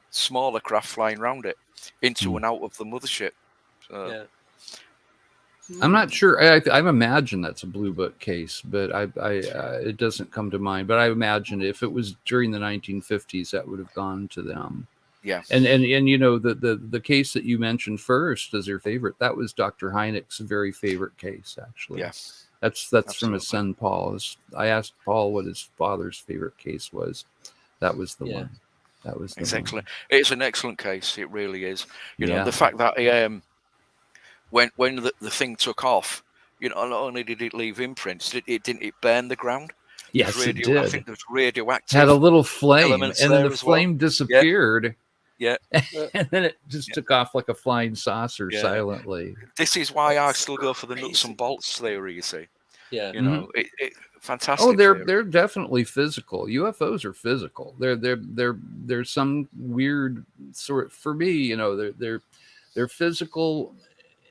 smaller craft flying around it, into and out of the mothership. So, yeah. I'm not sure. I imagine that's a Blue Book case, but it doesn't come to mind. But I imagine if it was during the 1950s, that would have gone to them. Yeah. And you know, the case that you mentioned first as your favorite, that was Dr. Hynek's very favorite case, actually. Yeah. That's from his son Paul. I asked Paul what his father's favorite case was. That was the one. That was the it's one. excellent. It's an excellent case. It really is. You know, Yeah. the fact that when the thing took off, you know, not only did it leave imprints, it burned the ground. Yes, it did. I think there was radioactive. Had a little flame, elements and then the there as well. flame disappeared. Yeah. And then it just took off like a flying saucer silently. This is why I still go for the nuts and bolts theory, you see. Yeah. You know, it fantastic. Oh, they're definitely physical. UFOs are physical. They're some weird sort, for me, you know, they're physical,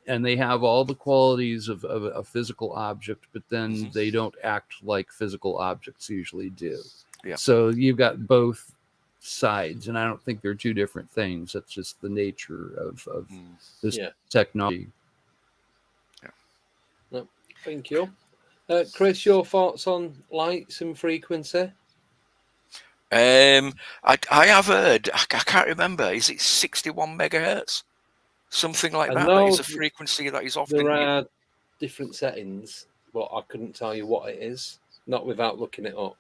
and they have all the qualities of a physical object, but then they don't act like physical objects usually do. Yeah. So you've got both sides, and I don't think they're two different things. That's just the nature of this technology. Yeah. No, thank you. Chris, your thoughts on lights and frequency? I have heard, I can't remember, is it 61 megahertz? Something like that. That is a frequency that is often. There are different settings, but I couldn't tell you what it is, not without looking it up.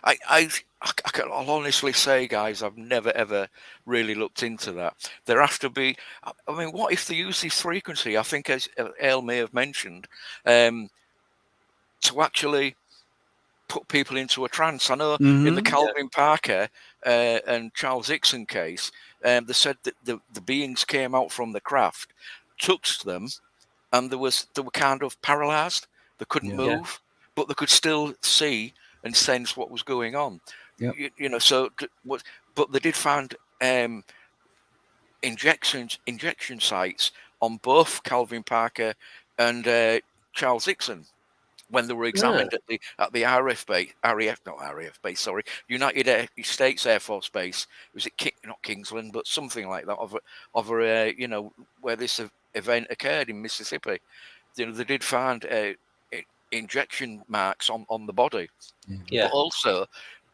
I'll honestly say, guys, I've never ever really looked into that. There have to be. I mean, what if they use this frequency? I think, as Earl may have mentioned, to actually put people into a trance. I know in the Calvin Parker and Charles Dixon case, they said that the beings came out from the craft, touched them, and they were kind of paralyzed. They couldn't move, but they could still see and sense what was going on. Yep. You know, so but they did find injection sites on both Calvin Parker and Charles Dixon when they were examined at the United States Air Force Base. Was it not Kingsland, but something like that, over you know, where this event occurred in Mississippi. You know, they did find injection marks on the body. But also,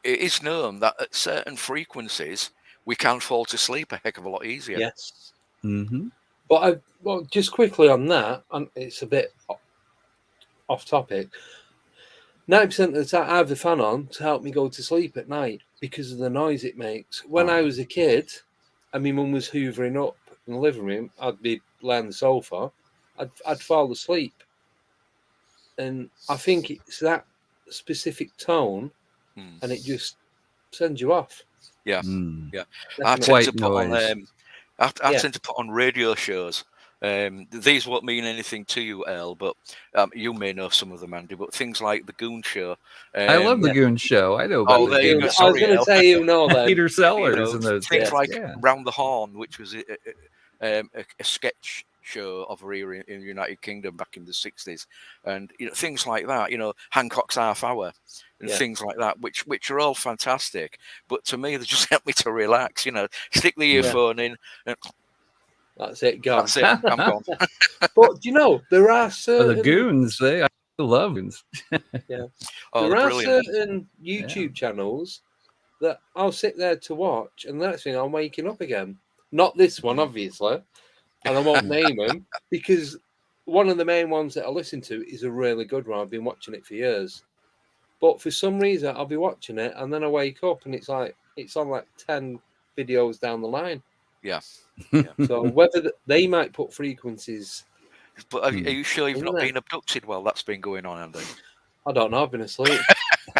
it is known that at certain frequencies we can fall to sleep a heck of a lot easier. Yes. But just quickly on that, and it's a bit off topic. 90% of the time I have the fan on to help me go to sleep at night because of the noise it makes. When I was a kid and my mum was hoovering up in the living room, I'd be laying on the sofa, I'd fall asleep. And I think it's that specific tone and it just sends you off. Yeah. I tend to put on radio shows. These won't mean anything to you, Earl, but you may know some of them, Andy. But things like the Goon Show. I love the Goon Show. I know about there you go. I was going to say, you know that. Peter Sellers and those things like Round the Horn, which was a sketch show over here in the United Kingdom back in the 60s, and you know, things like that. You know, Hancock's Half Hour and things like that, which are all fantastic. But to me, they just help me to relax. You know, stick the earphone in. And, that's it, gone. That's it, I'm gone. But do you know, there are certain... the Goons, I love Goons. There are certain YouTube channels that I'll sit there to watch, and the next thing I'm waking up again. Not this one, obviously, and I won't name them, because one of the main ones that I listen to is a really good one. I've been watching it for years. But for some reason, I'll be watching it, and then I wake up, and it's on like 10 videos down the line. Yeah. So whether they might put frequencies, but are you sure you've not been abducted while that's been going on, Andy? I don't know. I've been asleep,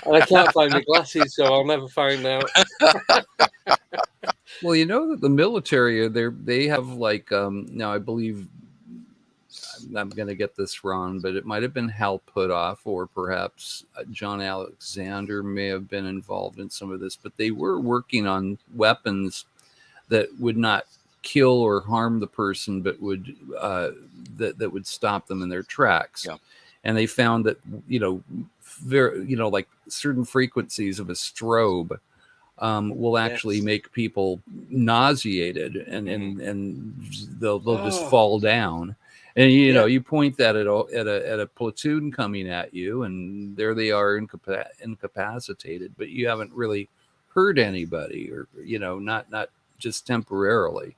and I can't find my glasses, so I'll never find out. Well, you know that the military, they have like now I believe I'm going to get this wrong, but it might have been Hal Puthoff, or perhaps John Alexander may have been involved in some of this. But they were working on weapons that would not kill or harm the person, but would that would stop them in their tracks. And they found that, you know, very, like certain frequencies of a strobe will actually make people nauseated, and they'll just fall down. And you point that at a platoon coming at you, and there they are incapacitated, but you haven't really hurt anybody, or not just temporarily.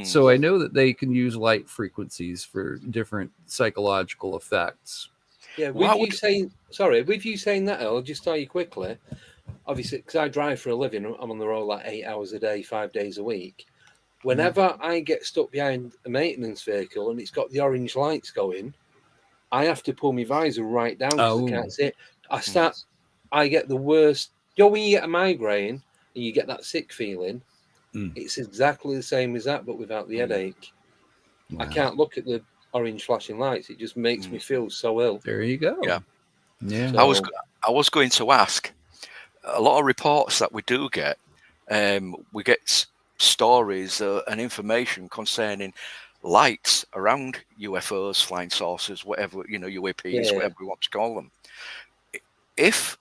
So I know that they can use light frequencies for different psychological effects. Yeah, with you saying that, Earl, I'll just tell you quickly. Obviously, because I drive for a living, I'm on the road like 8 hours a day, 5 days a week. Whenever I get stuck behind a maintenance vehicle and it's got the orange lights going, I have to pull my visor right down because I can't see it. I get the worst. When you get a migraine and you get that sick feeling, it's exactly the same as that, but without the headache. Wow. I can't look at the orange flashing lights. It just makes me feel so ill. There you go. Yeah. So, I was going to ask, a lot of reports that we do get, we get stories and information concerning lights around UFOs, flying saucers, whatever, UAPs, whatever we want to call them. If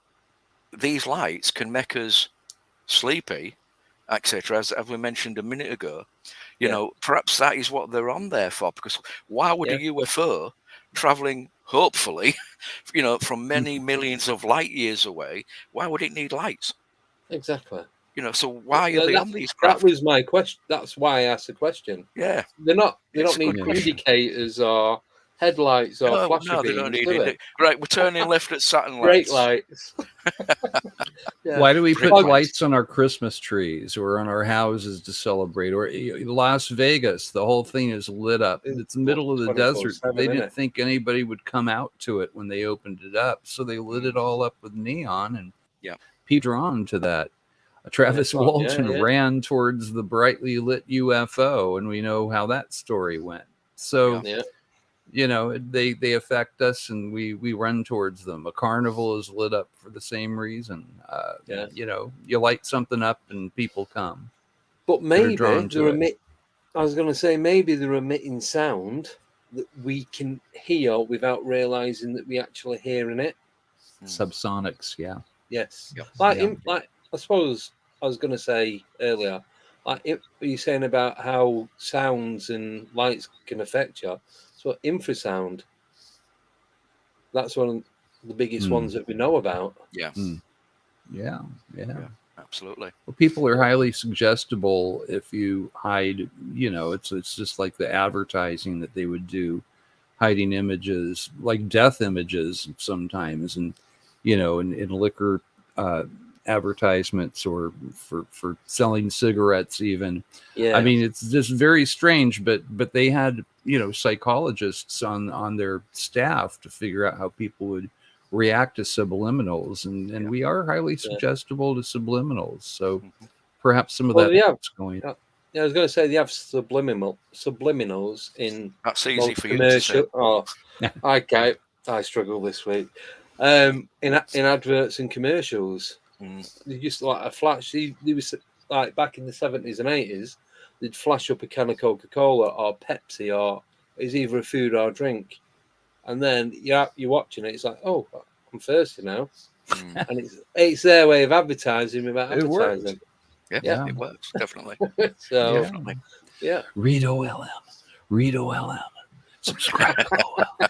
these lights can make us sleepy, etc., as we mentioned a minute ago, perhaps that is what they're on there for. Because why would a UFO traveling, hopefully, from many millions of light years away, why would it need lights? Exactly. So why are they on these craft? That was my question. That's why I asked the question. Yeah, they don't need indicators or headlights or flashy beams. They don't need Right, we're turning left at Saturn lights. Great lights. Why do we put lights on our Christmas trees or on our houses to celebrate? Or Las Vegas, the whole thing is lit up. It's the middle of the desert. They didn't think anybody would come out to it when they opened it up, so they lit it all up with neon, and people drawn to that. Travis Walton ran towards the brightly lit UFO, and we know how that story went. So, they affect us, and we run towards them. A carnival is lit up for the same reason. You light something up, and people come. But maybe I was going to say, maybe they're emitting sound that we can hear without realizing that we actually hearing it. Subsonics, Yes. Like I suppose I was going to say earlier, you're saying about how sounds and lights can affect you. So infrasound, that's one of the biggest ones that we know about. Yeah. Yeah. Absolutely. Well, people are highly suggestible if you hide, it's just like the advertising that they would do, hiding images, like death images sometimes, and, in liquor advertisements, or for selling cigarettes even. I mean, it's just very strange, but they had psychologists on their staff to figure out how people would react to subliminals, and we are highly suggestible to subliminals, so perhaps some of that's going. I was going to say they have subliminals in that's easy for you to say. Okay, I struggle this week. In adverts and commercials, they just like a flash. They was like back in the 70s and 80s, they'd flash up a can of Coca-Cola or Pepsi, or it's either a food or a drink, and then you're watching it. It's like, oh, I'm thirsty now, and it's their way of advertising without advertising. Yeah, it works definitely. So definitely. Read OLM. Subscribe to OLM.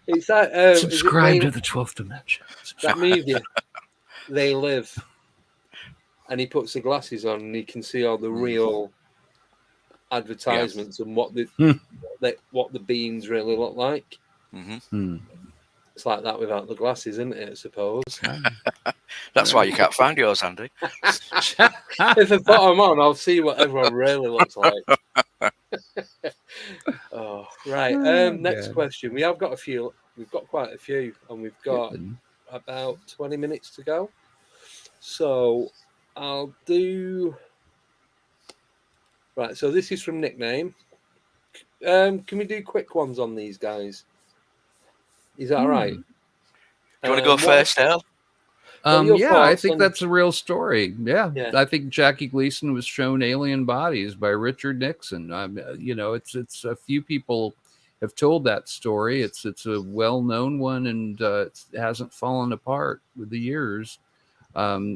It's that subscribe to the 12th dimension. That movie, They Live, and he puts the glasses on and he can see all the real advertisements and what the beans really look like. It's like that without the glasses, isn't it? I suppose. That's why you can't find yours, Andy. If I put them on, I'll see what everyone really looks like. Next question. We have got a few. We've got quite a few, and we've got about 20 minutes to go. So I'll do. Right. So this is from Nickname. Can we do quick ones on these guys? Is that all right? Do you want to go first, Earl? I think that's a real story. Yeah. I think Jackie Gleason was shown alien bodies by Richard Nixon. It's a few people have told that story. It's a well-known one, and it hasn't fallen apart with the years.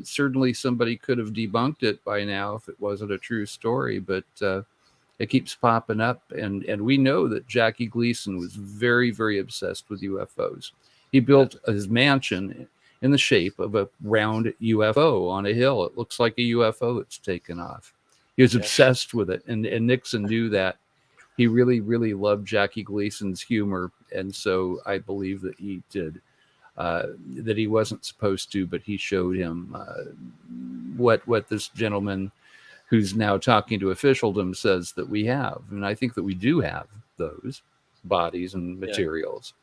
Certainly somebody could have debunked it by now if it wasn't a true story, but it keeps popping up. And we know that Jackie Gleason was very, very obsessed with UFOs. He built his mansion in the shape of a round UFO on a hill. It looks like a UFO that's taken off. He was obsessed with it, and Nixon knew that. He really, really loved Jackie Gleason's humor, and so I believe that he did. That he wasn't supposed to, but he showed him what this gentleman who's now talking to officialdom says that we have. And I think that we do have those bodies and materials.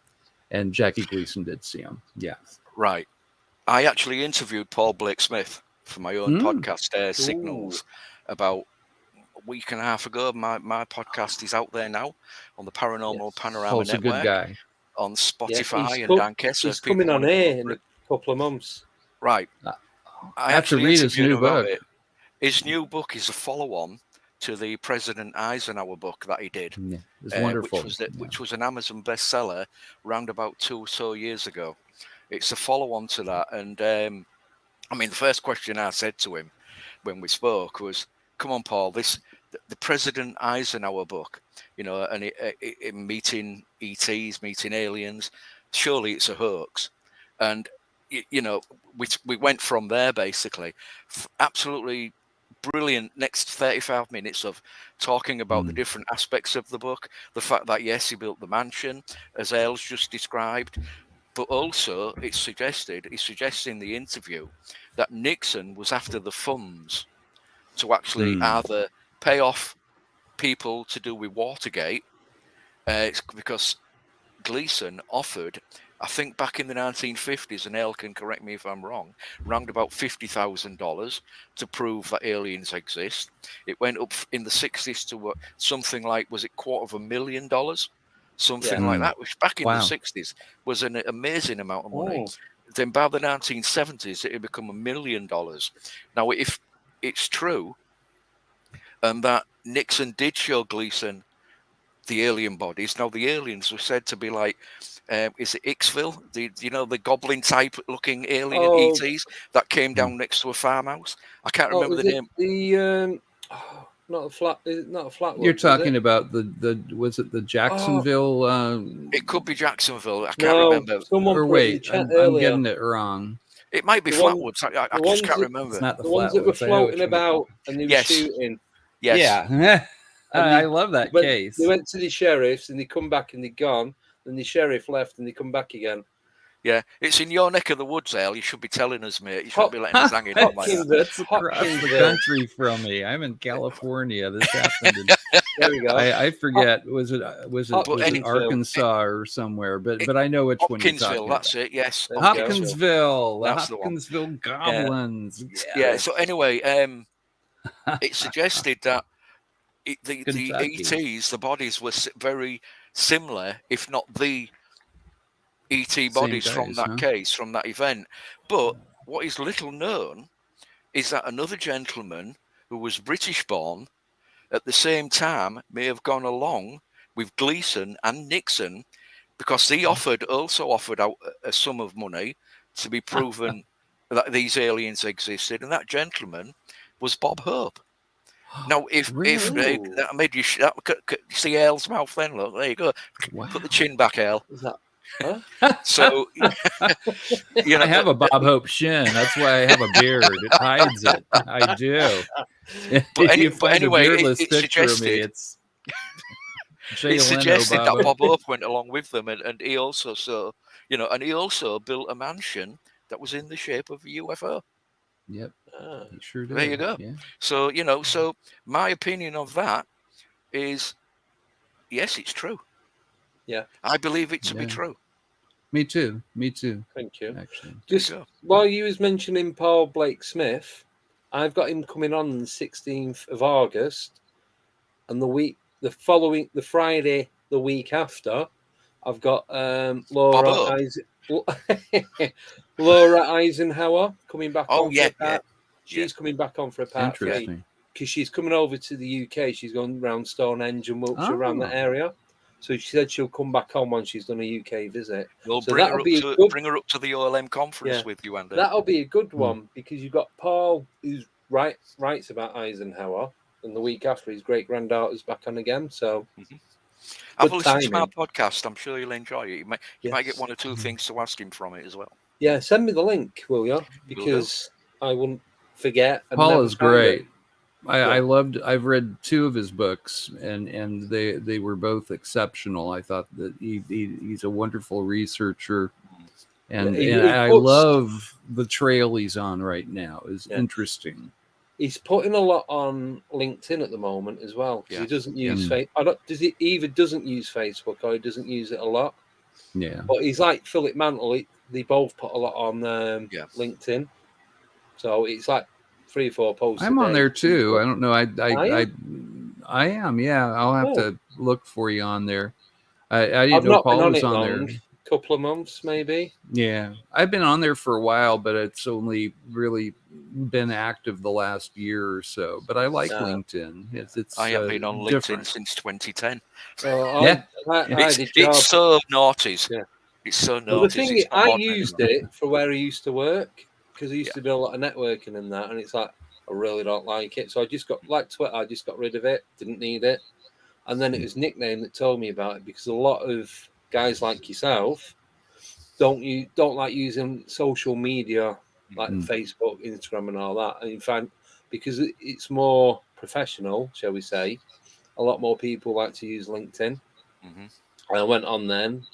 And Jackie Gleason did see them. Yeah. Right. I actually interviewed Paul Blake Smith for my own podcast, Signals, about a week and a half ago. My podcast is out there now on the Paranormal Panorama Paul's Network. A good guy. On Spotify and Anchor. He's coming on air in a couple of months. Right. I have to read his new book. His new book is a follow-on to the President Eisenhower book that he did. Yeah, it's wonderful. Which was an Amazon bestseller around about 2 or so years ago. It's a follow-on to that. And I mean, the first question I said to him when we spoke was, come on, Paul, the President Eisenhower book, you know, and it meeting ETs, meeting aliens, surely it's a hoax. And, you know, we went from there, basically. Absolutely brilliant next 35 minutes of talking about the different aspects of the book. The fact that, yes, he built the mansion, as Earl's just described, but also he's suggesting in the interview that Nixon was after the funds to actually either pay off people to do with Watergate. It's because Gleason offered, I think back in the 1950s, and Earl can correct me if I'm wrong, around about $50,000 to prove that aliens exist. It went up in the 60s to something like, was it $250,000? Something like that, which back in the 60s was an amazing amount of money. Then by the 1970s, it had become $1 million. Now, if it's true, and that Nixon did show Gleason the alien bodies. Now, the aliens were said to be like, is it Ixville? The goblin type looking alien ETs that came down next to a farmhouse? I can't remember the name. Not a flat. Not a flat. You're talking about was it the Jacksonville? It could be Jacksonville. I can't remember. Or wait, I'm getting it wrong. It might be Flatwoods. I just can't remember. It's not the ones that were floating about and they were shooting. Yes. Yeah. I love that case. They went to the sheriffs and they come back and they're gone. Then the sheriff left and they come back again. Yeah, it's in your neck of the woods, Earl. You should be telling us, mate. You shouldn't be letting us hang in on like that. That's across the country from me. I'm in California. This happened. There we go. I forget. Was it Arkansas or somewhere? But I know which one you're talking about. That's it. Yes, Hopkinsville. That's the Hopkinsville Goblins. Yeah. So anyway, it suggested that the ETs, the bodies were very similar, if not the ET bodies from that case, from that event. But what is little known is that another gentleman who was British born at the same time may have gone along with Gleason and Nixon, because he also offered out a sum of money to be proven that these aliens existed, and that gentleman was Bob Hope. Now, if that made you see Earl's mouth, then look, there you go. Wow. Put the chin back, Earl. Is that? Huh? So, I have a Bob Hope shin. That's why I have a beard. It hides it. I do. But anyway, it suggested, that Bob Hope went along with them, and he also built a mansion that was in the shape of a UFO. Yep. He sure did. There you go. Yeah. So, so my opinion of that is, yes, it's true. Yeah. I believe it to be true. Me too. Thank you. Actually. Just while you was mentioning Paul Blake Smith, I've got him coming on the 16th of August, and the Friday, the week after, I've got Laura Eisenhower coming back on. She's coming back on for a part 3 because she's coming over to the UK. She's going around Stonehenge and Wiltshire, around that area. So she said she'll come back on when she's done a UK visit. We'll so bring her up to the OLM conference with you, Andy. That'll be a good one because you've got Paul, who's writes about Eisenhower, and the week after his great granddaughter's back on again. So have a listen to our podcast. I'm sure you'll enjoy it. You might get one or two things to ask him from it as well. Yeah, send me the link, will you? Because I wouldn't forget. Paul is great. I've read 2 of his books, and they were both exceptional. I thought that he's a wonderful researcher, and I love the trail he's on right now. Is interesting. He's putting a lot on LinkedIn at the moment as well. He doesn't use Facebook. He either doesn't use Facebook or he doesn't use it a lot. Yeah, but he's like Philip Mantle. They both put a lot on LinkedIn, so it's like 3 or 4 posts. I'm on there too. I don't know. I am. Yeah, I'll have to look for you on there. I didn't know Paul was on there. Couple of months, maybe. Yeah, I've been on there for a while, but it's only really been active the last year or so. But I like LinkedIn. It's I have been on LinkedIn since 2010. It's so naughty. Yeah. It's so naughty. Well, the thing is, I used it for where I used to work because I used to do a lot of networking and that, and it's like I really don't like it. So I just got like Twitter. I just got rid of it. Didn't need it. And then it was Nickname that told me about it because a lot of guys like yourself don't like using social media like Facebook, Instagram, and all that. And in fact, because it's more professional, shall we say, a lot more people like to use LinkedIn. And I went on then.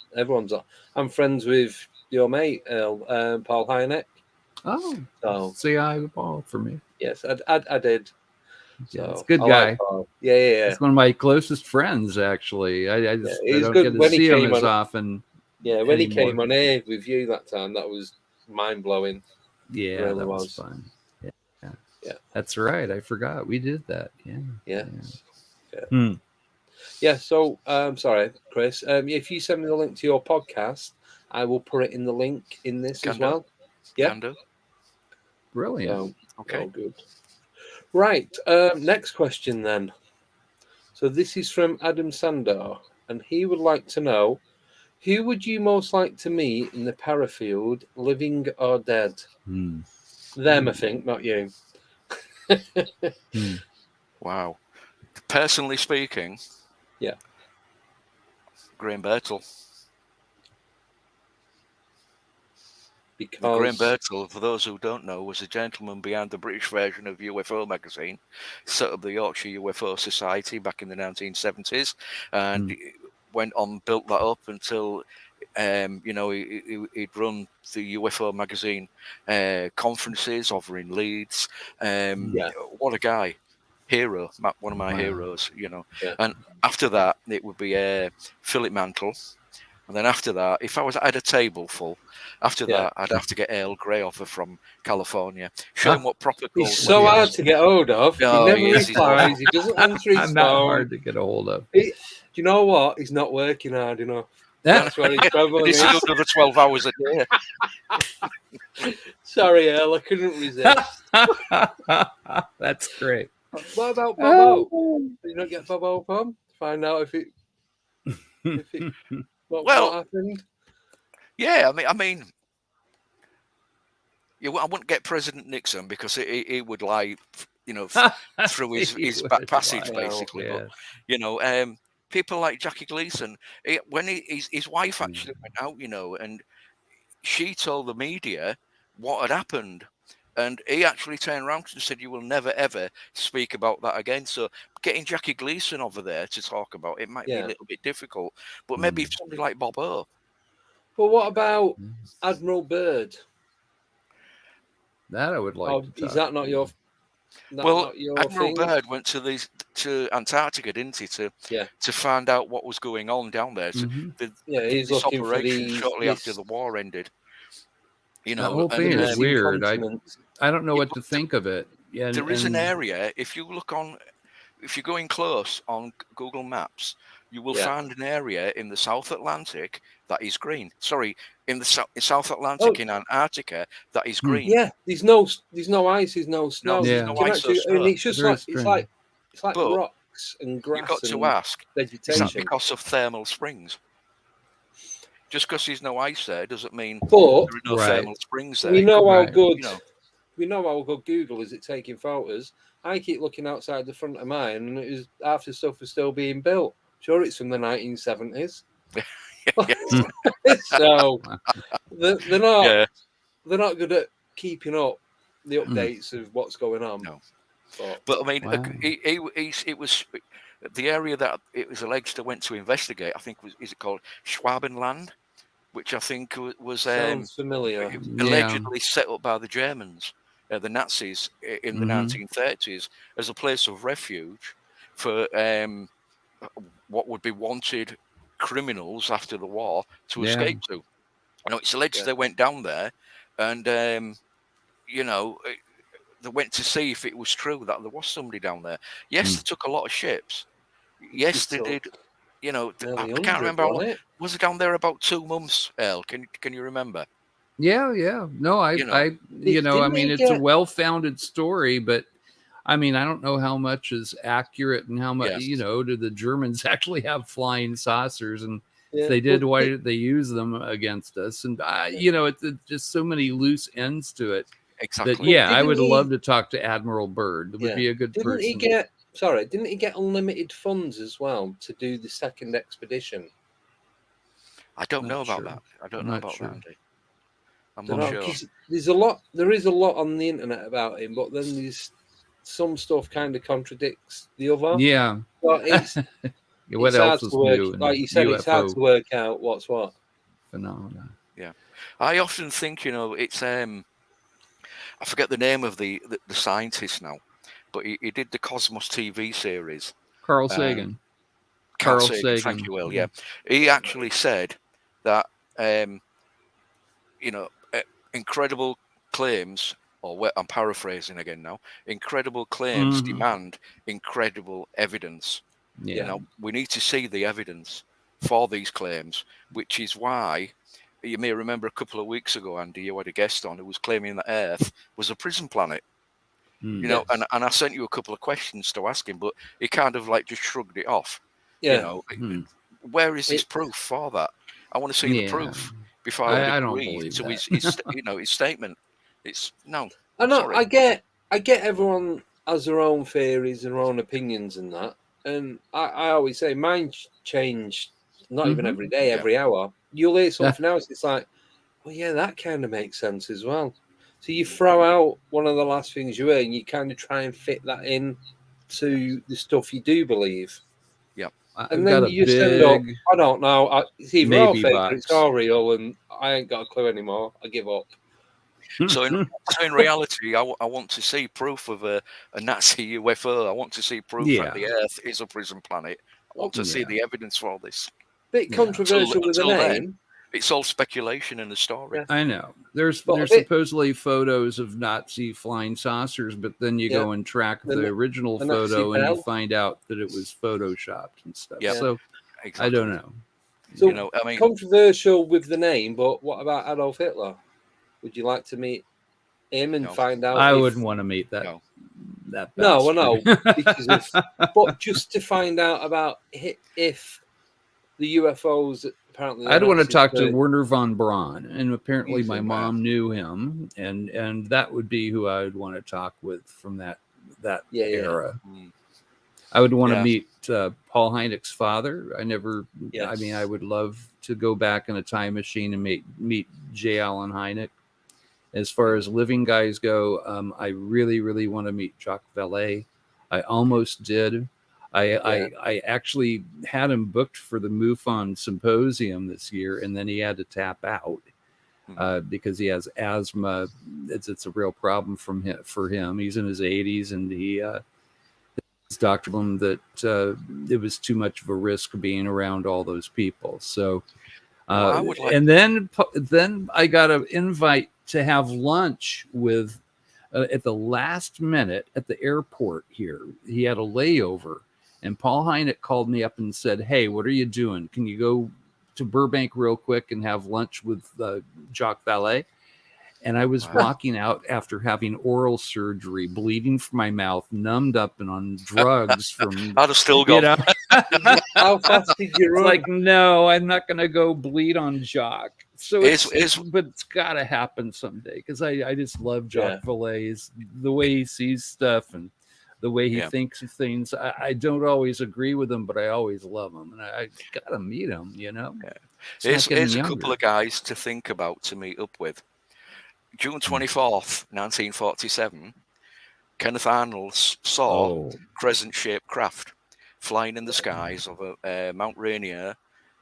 I'm friends with your mate Earl, Paul Hynek. Oh, so say hi to Paul for me. Yes, I did. Yeah, so, it's a good guy. Like yeah. It's one of my closest friends, actually. I don't get to see him as often. Yeah, when he came on air with you that time, that was mind blowing. Yeah, really that was fun. Yeah, that's right. I forgot we did that. Yeah. So, sorry, Chris. If you send me the link to your podcast, I will put it in the link in this as well. Yeah. Brilliant. Okay. Oh, good. Right. Next question then. So this is from Adam Sandor, and he would like to know, who would you most like to meet in the parafield, living or dead? Them, I think, not you. Wow. Personally speaking, Graham Birtle. Because Graham Birtle, for those who don't know, was a gentleman behind the British version of UFO magazine, set up the Yorkshire UFO Society back in the 1970s, and went on, built that up until, he'd run the UFO magazine conferences over in Leeds. What a guy. Hero, one of my heroes, And after that, it would be Philip Mantle. And then after that, if I had a table full, after that, I'd have to get Earl Grey over from California. Show him what proper gold. He's so hard to get hold of. Oh, he never replies. He doesn't answer his phone. Not hard to get a hold of. Do you know what? He's not working hard enough. That's where he's struggling. This is another 12 hours a day. Sorry, Earl, I couldn't resist. That's great. What about Bobo? Did you not get Bobo from? Find out what happened. Yeah, I mean, I wouldn't get President Nixon because he would lie, through his back passage, basically. But people like Jackie Gleason, when his wife actually went out, and she told the media what had happened. And he actually turned around and said, "You will never, ever speak about that again." So getting Jackie Gleason over there to talk about it might be a little bit difficult. But maybe somebody like Bob O. Well, what about Admiral Byrd? That I would like to talk. Is that not your... Admiral Byrd went to Antarctica, didn't he, to find out what was going on down there. He's this looking operation shortly after the war ended. The whole thing is weird. I don't know what to think of it. Yeah, there is an area. If you go in close on Google Maps, you will find an area in the South Atlantic that is green. Sorry, in the South Atlantic in Antarctica that is green. Yeah, there's no ice, there's no snow. No ice or snow. And it's just it's like rocks. twigs and grass. You've got to ask, vegetation. is that because of thermal springs? Just because there's no ice there doesn't mean there are no thermal springs there. We know how good we know how good Google is at taking photos. I keep looking outside the front of mine, and it was half the stuff was still being built. Sure, it's from the 1970s. So they're not good at keeping up the updates of what's going on. No. But I mean, it was the area that it was alleged to went to investigate. I think is it called Schwabenland, which I think was sounds familiar. Allegedly set up by the Germans, the Nazis in the 1930s as a place of refuge for what would be wanted criminals after the war to escape to. It's alleged they went down there, and they went to see if it was true that there was somebody down there. Yes, they took a lot of ships. Yes, they did. I can't remember how long. Was it down there about 2 months, Earl? Can you remember? Yeah. No, I mean, it's a well-founded story, but I mean, I don't know how much is accurate and how much, did the Germans actually have flying saucers? And if they did, why did they use them against us? And, it's just so many loose ends to it. Exactly. That, I would love to talk to Admiral Byrd. It would be a good person. Didn't he get unlimited funds as well to do the second expedition? I don't know about that. I don't know about that, Andy. I'm not sure. There is a lot on the internet about him, but then there's some stuff kind of contradicts the other. Yeah. But what else is new? Like you said, it's hard to work out what's what. Phenomena. Yeah. I often think, it's I forget the name of the scientist now, but he did the Cosmos TV series. Carl Sagan. Carl Sagan. Thank you, Will. Yeah. He actually said that incredible claims, or I'm paraphrasing again now, incredible claims demand incredible evidence. We need to see the evidence for these claims, which is why you may remember a couple of weeks ago, Andy, you had a guest on who was claiming that Earth was a prison planet. And I sent you a couple of questions to ask him, but he kind of just shrugged it off. Where is his proof for that? I want to see the proof before I agree to his statement. It's no. I know. Sorry. I get everyone has their own theories and their own opinions and that, and I always say mine change. Not even every day, every hour. You'll hear something else. It's like, well, yeah, that kind of makes sense as well. So you throw out one of the last things you heard, and you kind of try and fit that in to the stuff you do believe. Yeah, and then you send up. I don't know. It's either all fake or it's all real, and I ain't got a clue anymore. I give up. So in reality, I want to see proof of a Nazi UFO. I want to see proof that the Earth is a prison planet. I want to see the evidence for all this. Bit controversial with the name. Then, it's all speculation in the story. I know. There's supposedly photos of Nazi flying saucers, but then you go and track the original photo and you find out that it was photoshopped and stuff. Yeah. So I don't know. So controversial with the name, but what about Adolf Hitler? Would you like to meet him and find out? I wouldn't want to meet that. No, I know. But just to find out about if the UFOs apparently. I'd want to talk to Werner von Braun, and apparently my mom knew him, and that would be who I would want to talk with from that era. I would want to meet Paul Hynek's father. I mean, I would love to go back in a time machine and meet J. Allen Hynek. As far as living guys go, I really, really want to meet Jacques Vallée. I almost did. I actually had him booked for the MUFON symposium this year, and then he had to tap out because he has asthma. It's a real problem for him. He's in his 80s, and his doctor told him that it was too much of a risk being around all those people. So, and then I got an invite to have lunch with at the last minute at the airport here. He had a layover, and Paul Hynek called me up and said, "Hey, what are you doing? Can you go to Burbank real quick and have lunch with Jacques Vallée?" And I was walking out after having oral surgery, bleeding from my mouth, numbed up and on drugs from. I'd have still gone. How fast did you run? Like, no, I'm not going to go bleed on Jock. So but it's got to happen someday, because I just love Jock Vallet's, the way he sees stuff and the way he thinks of things. I don't always agree with him, but I always love him, and I got to meet him. Yeah. Here's a couple of guys to think about, to meet up with. June 24th, 1947, Kenneth Arnold saw crescent-shaped craft flying in the skies of Mount Rainier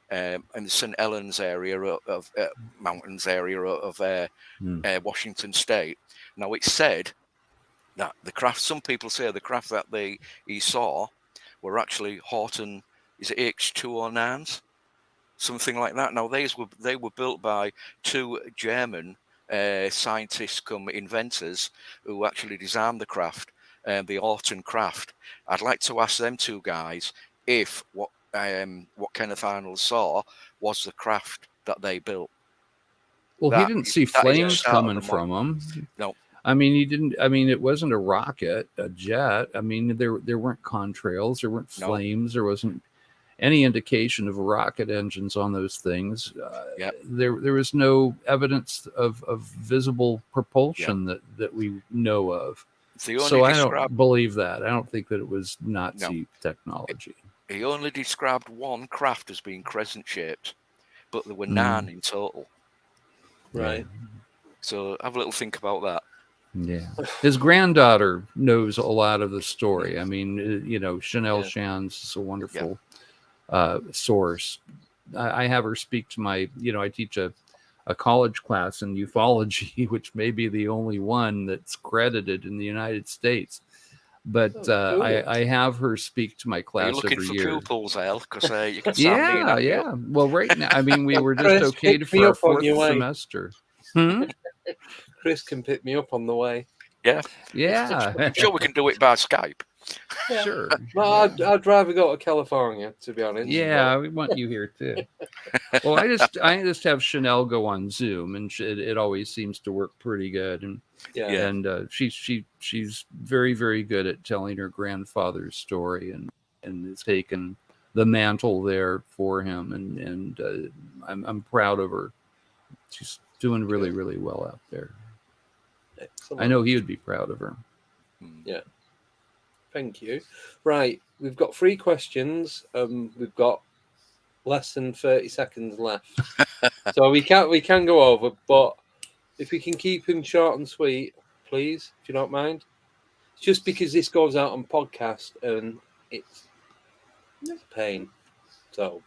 in the St. Helens area of mountains area of Washington State. Now, it's said that the craft, some people say the craft that he saw were actually Horton, is it H209s? Something like that. Now, they were built by two German scientists come inventors who actually designed the craft, the Horton craft. I'd like to ask them two guys if what Kenneth Arnold saw was the craft that they built. Well, he didn't see flames coming from them. No. I mean, he didn't. I mean, it wasn't a rocket, a jet. I mean, there weren't contrails, there weren't flames, there wasn't any indication of rocket engines on those things. There was no evidence of visible propulsion that we know of. So I don't believe that. I don't think that it was Nazi technology. He only described one craft as being crescent-shaped, but there were 9 in total. Right. So have a little think about that. Yeah. His granddaughter knows a lot of the story. I mean, Chanel Shands is a wonderful source. I have her speak to my, I teach a college class in ufology, which may be the only one that's credited in the United States. But I have her speak to my class every year. You're looking for pupils, Earl, because you can sound yeah. Well, right now, I mean, we were just okayed for our 4th semester. Chris can pick me up on the way. Yeah. I'm sure we can do it by Skype. Yeah. Sure. Well, I'd rather go to California, to be honest. Yeah, we want you here too. Well, I just have Chanel go on Zoom, and it always seems to work pretty good. And she's very, very good at telling her grandfather's story, and has taken the mantle there for him, and I'm proud of her. She's doing really, really well out there. Excellent. I know he would be proud of her. Yeah. Thank you. Right, we've got 3 questions. We've got less than 30 seconds left, so we can go over. But if we can keep them short and sweet, please, if you don't mind. It's just because this goes out on podcast and it's a pain. So,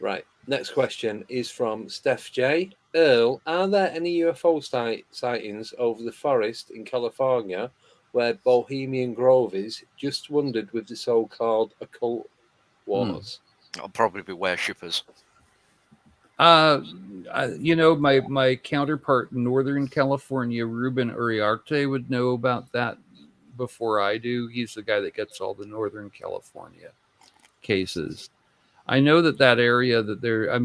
right, next question is from Steph J. Earl, are there any UFO sightings over the forest in California where Bohemian Grove is? Just wondered with the so-called occult wars. I'll probably be worshippers. My counterpart in Northern California, Ruben Uriarte, would know about that before I do. He's the guy that gets all the Northern California cases. I know that area that they're,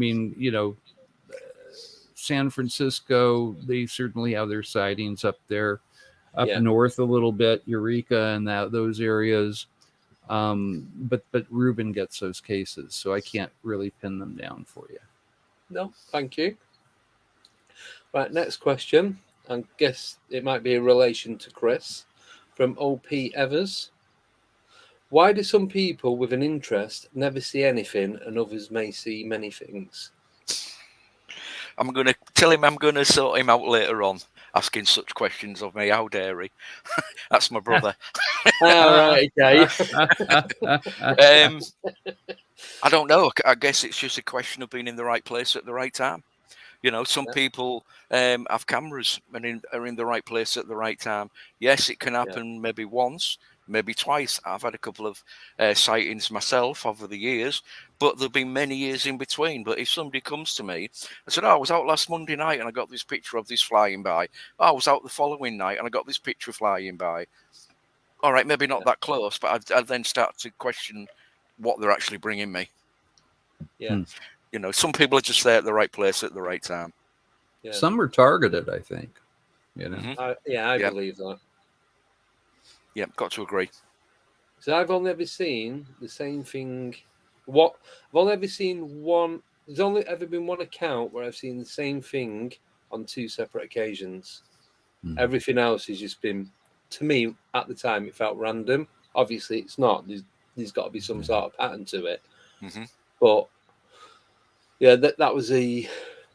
San Francisco, they certainly have their sightings up there. Up north a little bit, Eureka and those areas. But Ruben gets those cases, so I can't really pin them down for you. No, thank you. Right, next question. I guess it might be in relation to Chris from OP Evers. Why do some people with an interest never see anything and others may see many things? I'm going to tell him I'm going to sort him out later on, asking such questions of me. How dare he? That's my brother. All right, okay. I don't know. I guess it's just a question of being in the right place at the right time. Some people have cameras and are in the right place at the right time. Yes, it can happen maybe once, maybe twice. I've had a couple of sightings myself over the years, but there've been many years in between. But if somebody comes to me and said, I was out last Monday night and I got this picture of this flying by. I was out the following night and I got this picture flying by. All right, maybe not that close, but I'd then start to question what they're actually bringing me. Yeah. Some people are just there at the right place at the right time. Yeah. Some are targeted, I think. You know. I believe that. Yeah, got to agree. So I've only ever seen the same thing. I've only ever seen one. There's only ever been one account where I've seen the same thing on 2 separate occasions. Everything else has just been, to me, at the time, it felt random. Obviously, it's not. There's got to be some sort of pattern to it. But yeah, that was a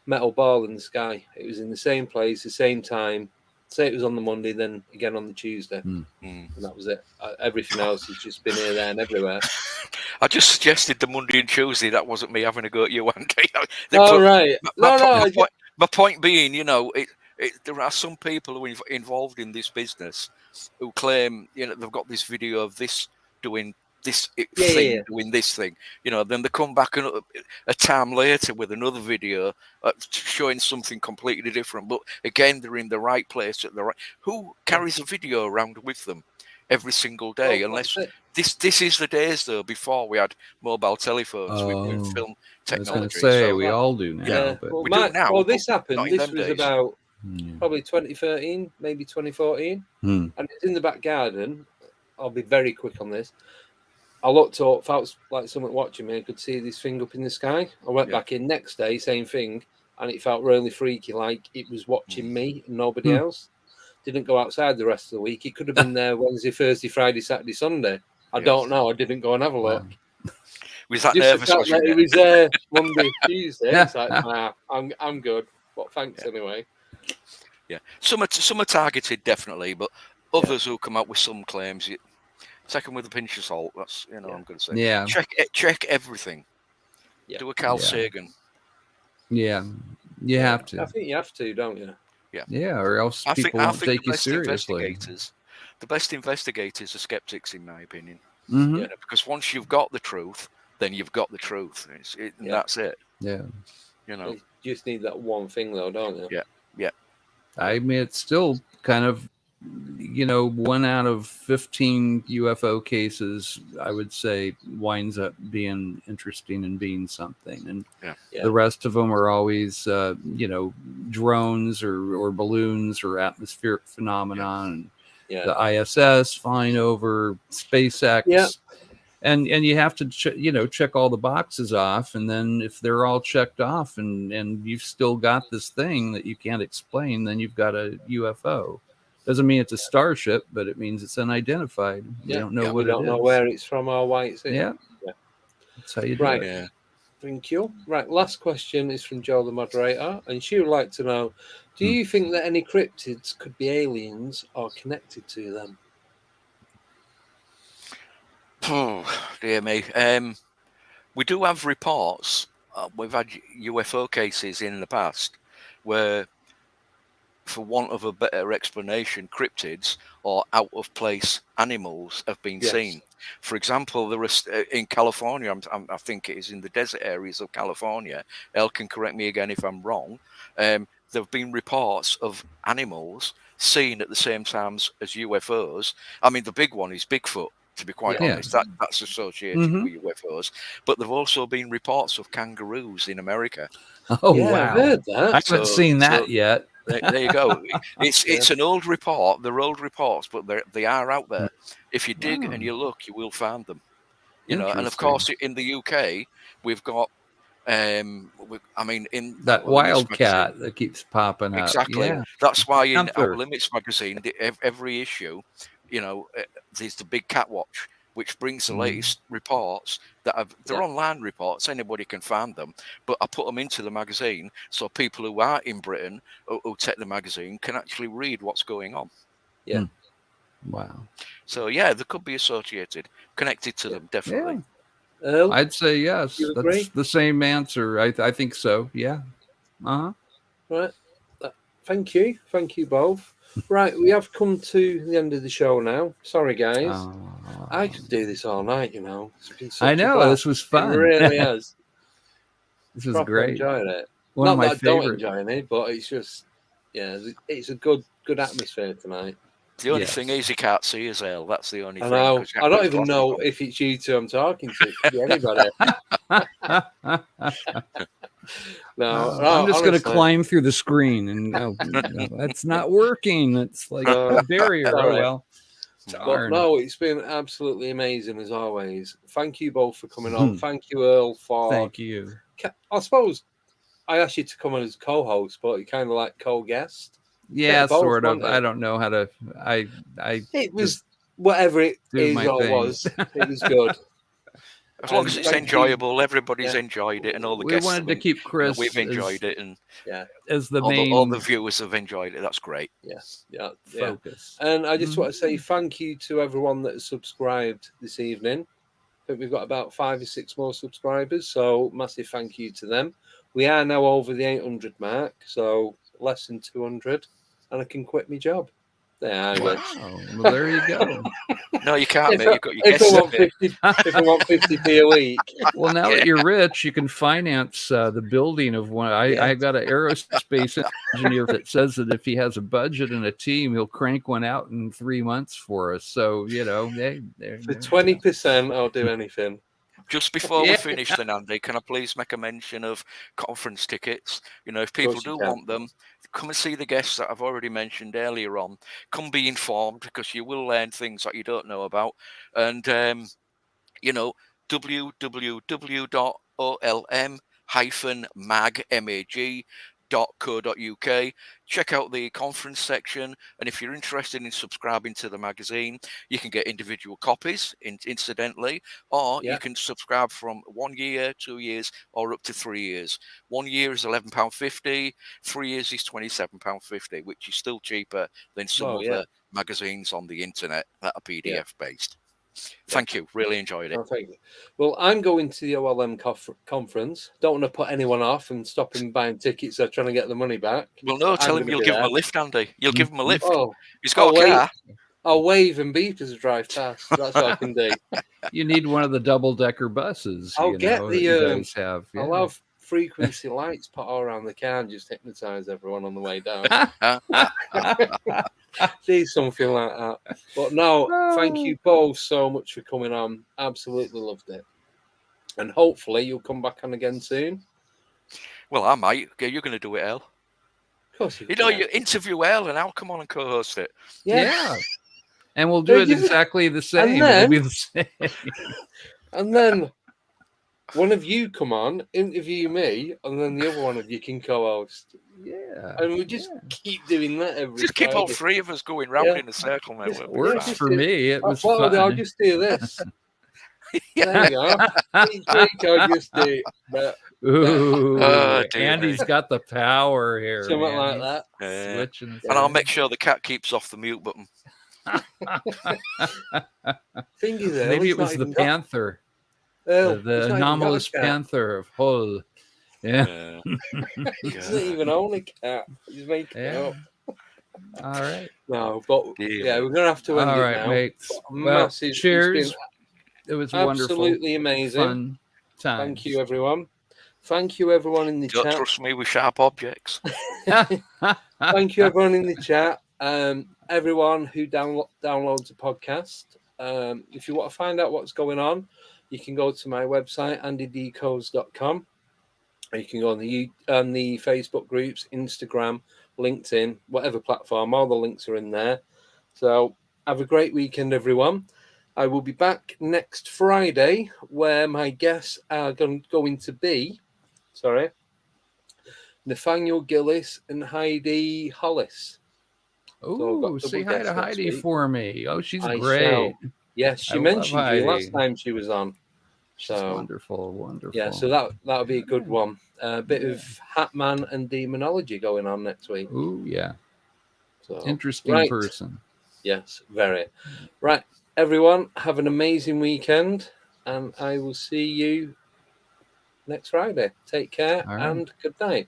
metal ball in the sky. It was in the same place, the same time. Say it was on the Monday, then again on the Tuesday, and that was it. Everything else has just been here, there, and everywhere. I just suggested the Monday and Tuesday. That wasn't me having a go at you, Andy. Right. My point being, you know, there are some people who are involved in this business who claim, you know, they've got this video of this doing this thing, doing this thing. You know, then they come back a time later with another video showing something completely different. But again, they're in the right place at the right. Who carries a video around with them every single day? Unless this is the days though before we had mobile telephones with film technology. I was going to say we all do now. Yeah. But we do now. Well, this happened. This was days. about probably 2013, maybe 2014, and it's in the back garden. I'll be very quick on this. I looked up, felt like someone watching me. I could see this thing up in the sky. I went back in next day, same thing, and it felt really freaky, like it was watching me and nobody else. Didn't go outside the rest of the week. It could have been there Wednesday, Thursday, Friday, Saturday, Sunday. I don't know. I didn't go and have a look. Was that Just nervous? That it was there Monday, Tuesday. It's like, nah, I'm good. But thanks anyway. Yeah, some are targeted definitely, but others who come out with some claims. Take them with a pinch of salt. That's I'm going to say. Yeah. Check everything. Yeah. Do a Carl Sagan. Yeah, you have to. I think you have to, don't you? Yeah. Yeah, or else people won't take you seriously. The best investigators are skeptics, in my opinion. Yeah, because once you've got the truth, then you've got the truth. And that's it. Yeah. You know. You just need that one thing, though, don't you? Yeah. Yeah. I mean, it's still kind of, 1 out of 15 UFO cases, I would say, winds up being interesting and being something. And the rest of them are always, drones or balloons or atmospheric phenomenon. Yeah. The ISS flying over SpaceX. Yeah. And you have to, check all the boxes off. And then if they're all checked off and you've still got this thing that you can't explain, then you've got a UFO. Doesn't mean it's a starship, but it means it's unidentified. You don't know what it is. We don't know where it's from or why it's in. Yeah. That's how you do it. Yeah. Thank you. Right. Last question is from Jo, the moderator. And she would like to know, do you think that any cryptids could be aliens or connected to them? Oh, dear me. We do have reports. We've had UFO cases in the past where, for want of a better explanation, cryptids or out-of-place animals have been seen. For example, there was in California, I think it is in the desert areas of California. Elle can correct me again if I'm wrong. There have been reports of animals seen at the same times as UFOs. I mean, the big one is Bigfoot. To be quite honest, that's associated with UFOs. But there have also been reports of kangaroos in America. Oh, wow. I heard that. I haven't seen that yet. There you go. It's an old report. They're old reports, but they are out there. If you dig and you look, you will find them. And of course, in the UK, we've got. In that wildcat that keeps popping up. Exactly. Yeah. That's why in Outer Limits magazine, every issue, there's the big cat watch, which brings the latest reports they're online reports. Anybody can find them, but I put them into the magazine so people who are in Britain who take the magazine can actually read what's going on. Yeah. Wow. So there could be connected to them, definitely. Earl, I'd say yes. That's the same answer. I think so. Yeah. Right. Thank you both. Right, we have come to the end of the show now. Sorry, guys. I could do this all night, It's been such I know, this was fun. It really has. This was great. Enjoyed it. One of my favorite. I don't enjoy it, but it's just, it's a good atmosphere tonight. The only thing is you can't see us, Earl. That's the only thing. I don't even know if it's you two I'm talking to. It could be anybody. No, I'm just going to honestly. climb through the screen, and no, that's not working. It's like a barrier. Oh well. But no, it's been absolutely amazing as always. Thank you both for coming on. Thank you, Earl, for. Thank you. I suppose I asked you to come on as co-host, but you kind of like co-guest. Yeah, sort of. I don't know how to. It was whatever it is or thing. was. It was good. As long as it's enjoyable, everybody's enjoyed it, and all the guests. We wanted to keep Chris. We've enjoyed it, and as the main. All the viewers have enjoyed it. That's great. Yeah. Focus. And I just want to say thank you to everyone that has subscribed this evening. I think we've got about 5 or 6 more subscribers, so massive thank you to them. We are now over the 800 mark, so less than 200, and I can quit my job. There you go. Well, there you go. No, you can't, mate. You've got your if I want 50p a week. Well, now that you're rich, you can finance the building of one. I got an aerospace engineer that says that if he has a budget and a team, he'll crank one out in 3 months for us. So, for 20%, I'll do anything. Just before we finish, then, Andy, can I please make a mention of conference tickets? If people do want them, come and see the guests that I've already mentioned earlier on. Come be informed, because you will learn things that you don't know about. And, www.olm-mag.co.uk. Check out the conference section, and if you're interested in subscribing to the magazine, you can get individual copies incidentally, or you can subscribe from 1 year, 2 years, or up to 3 years. 1 year is £11.50, 3 years is £27.50, which is still cheaper than some other magazines on the internet that are PDF based. Thank you. Really enjoyed it. Oh, thank you. Well, I'm going to the OLM conference. Don't want to put anyone off and stop him buying tickets or trying to get the money back. Well, no, tell him you'll give him a lift, Andy. You'll give him a lift. Oh, he's got a car. I'll wave and beep as I drive past. That's what I can do. You need one of the double-decker buses. I'll get the. You guys have. Yeah. I'll have frequency lights put all around the car and just hypnotize everyone on the way down. See, something like that. But no, thank you both so much for coming on. Absolutely loved it. And hopefully you'll come back on again soon. Well, I might. You're going to do it, Earl. Of course you interview Earl and I'll come on and co-host it. Yeah. And we'll do it exactly the same. And then, it'll be the same. And then one of you come on, interview me, and then the other one of you can co-host. Yeah. And we just keep doing that every Just keep all 3 of us going round in a circle, mate. It works for me. It was fun. I'll just do this. There you go. Each week I'll just do that. Ooh, Andy's got the power here. Something like that. Switching. And I'll make sure the cat keeps off the mute button. Maybe it was the panther. The anomalous panther of Hull. Yeah. He's not even on a cat. He's making it up. All right. No, but we're going to have to end it now. Mate. Well, cheers. It was wonderful. Absolutely amazing. Fun time. Thank you, everyone. Thank you, everyone in the chat. Don't trust me with sharp objects. Thank you, everyone in the chat. Everyone who downloads a podcast. If you want to find out what's going on, you can go to my website, andydcodes.com. You can go on the Facebook groups, Instagram, LinkedIn, whatever platform. All the links are in there. So have a great weekend, everyone. I will be back next Friday, where my guests are going to be, Nathaniel Gillis and Heidi Hollis. Oh, so say hi to Heidi for me. Oh, she's great. Shall. Yes, she mentioned you last time she was on. She's wonderful. Yeah, so that'll be a good one. A bit of Hatman and demonology going on next week. Oh, yeah. So, interesting person. Yes, very. Right, everyone, have an amazing weekend, and I will see you next Friday. Take care and good night.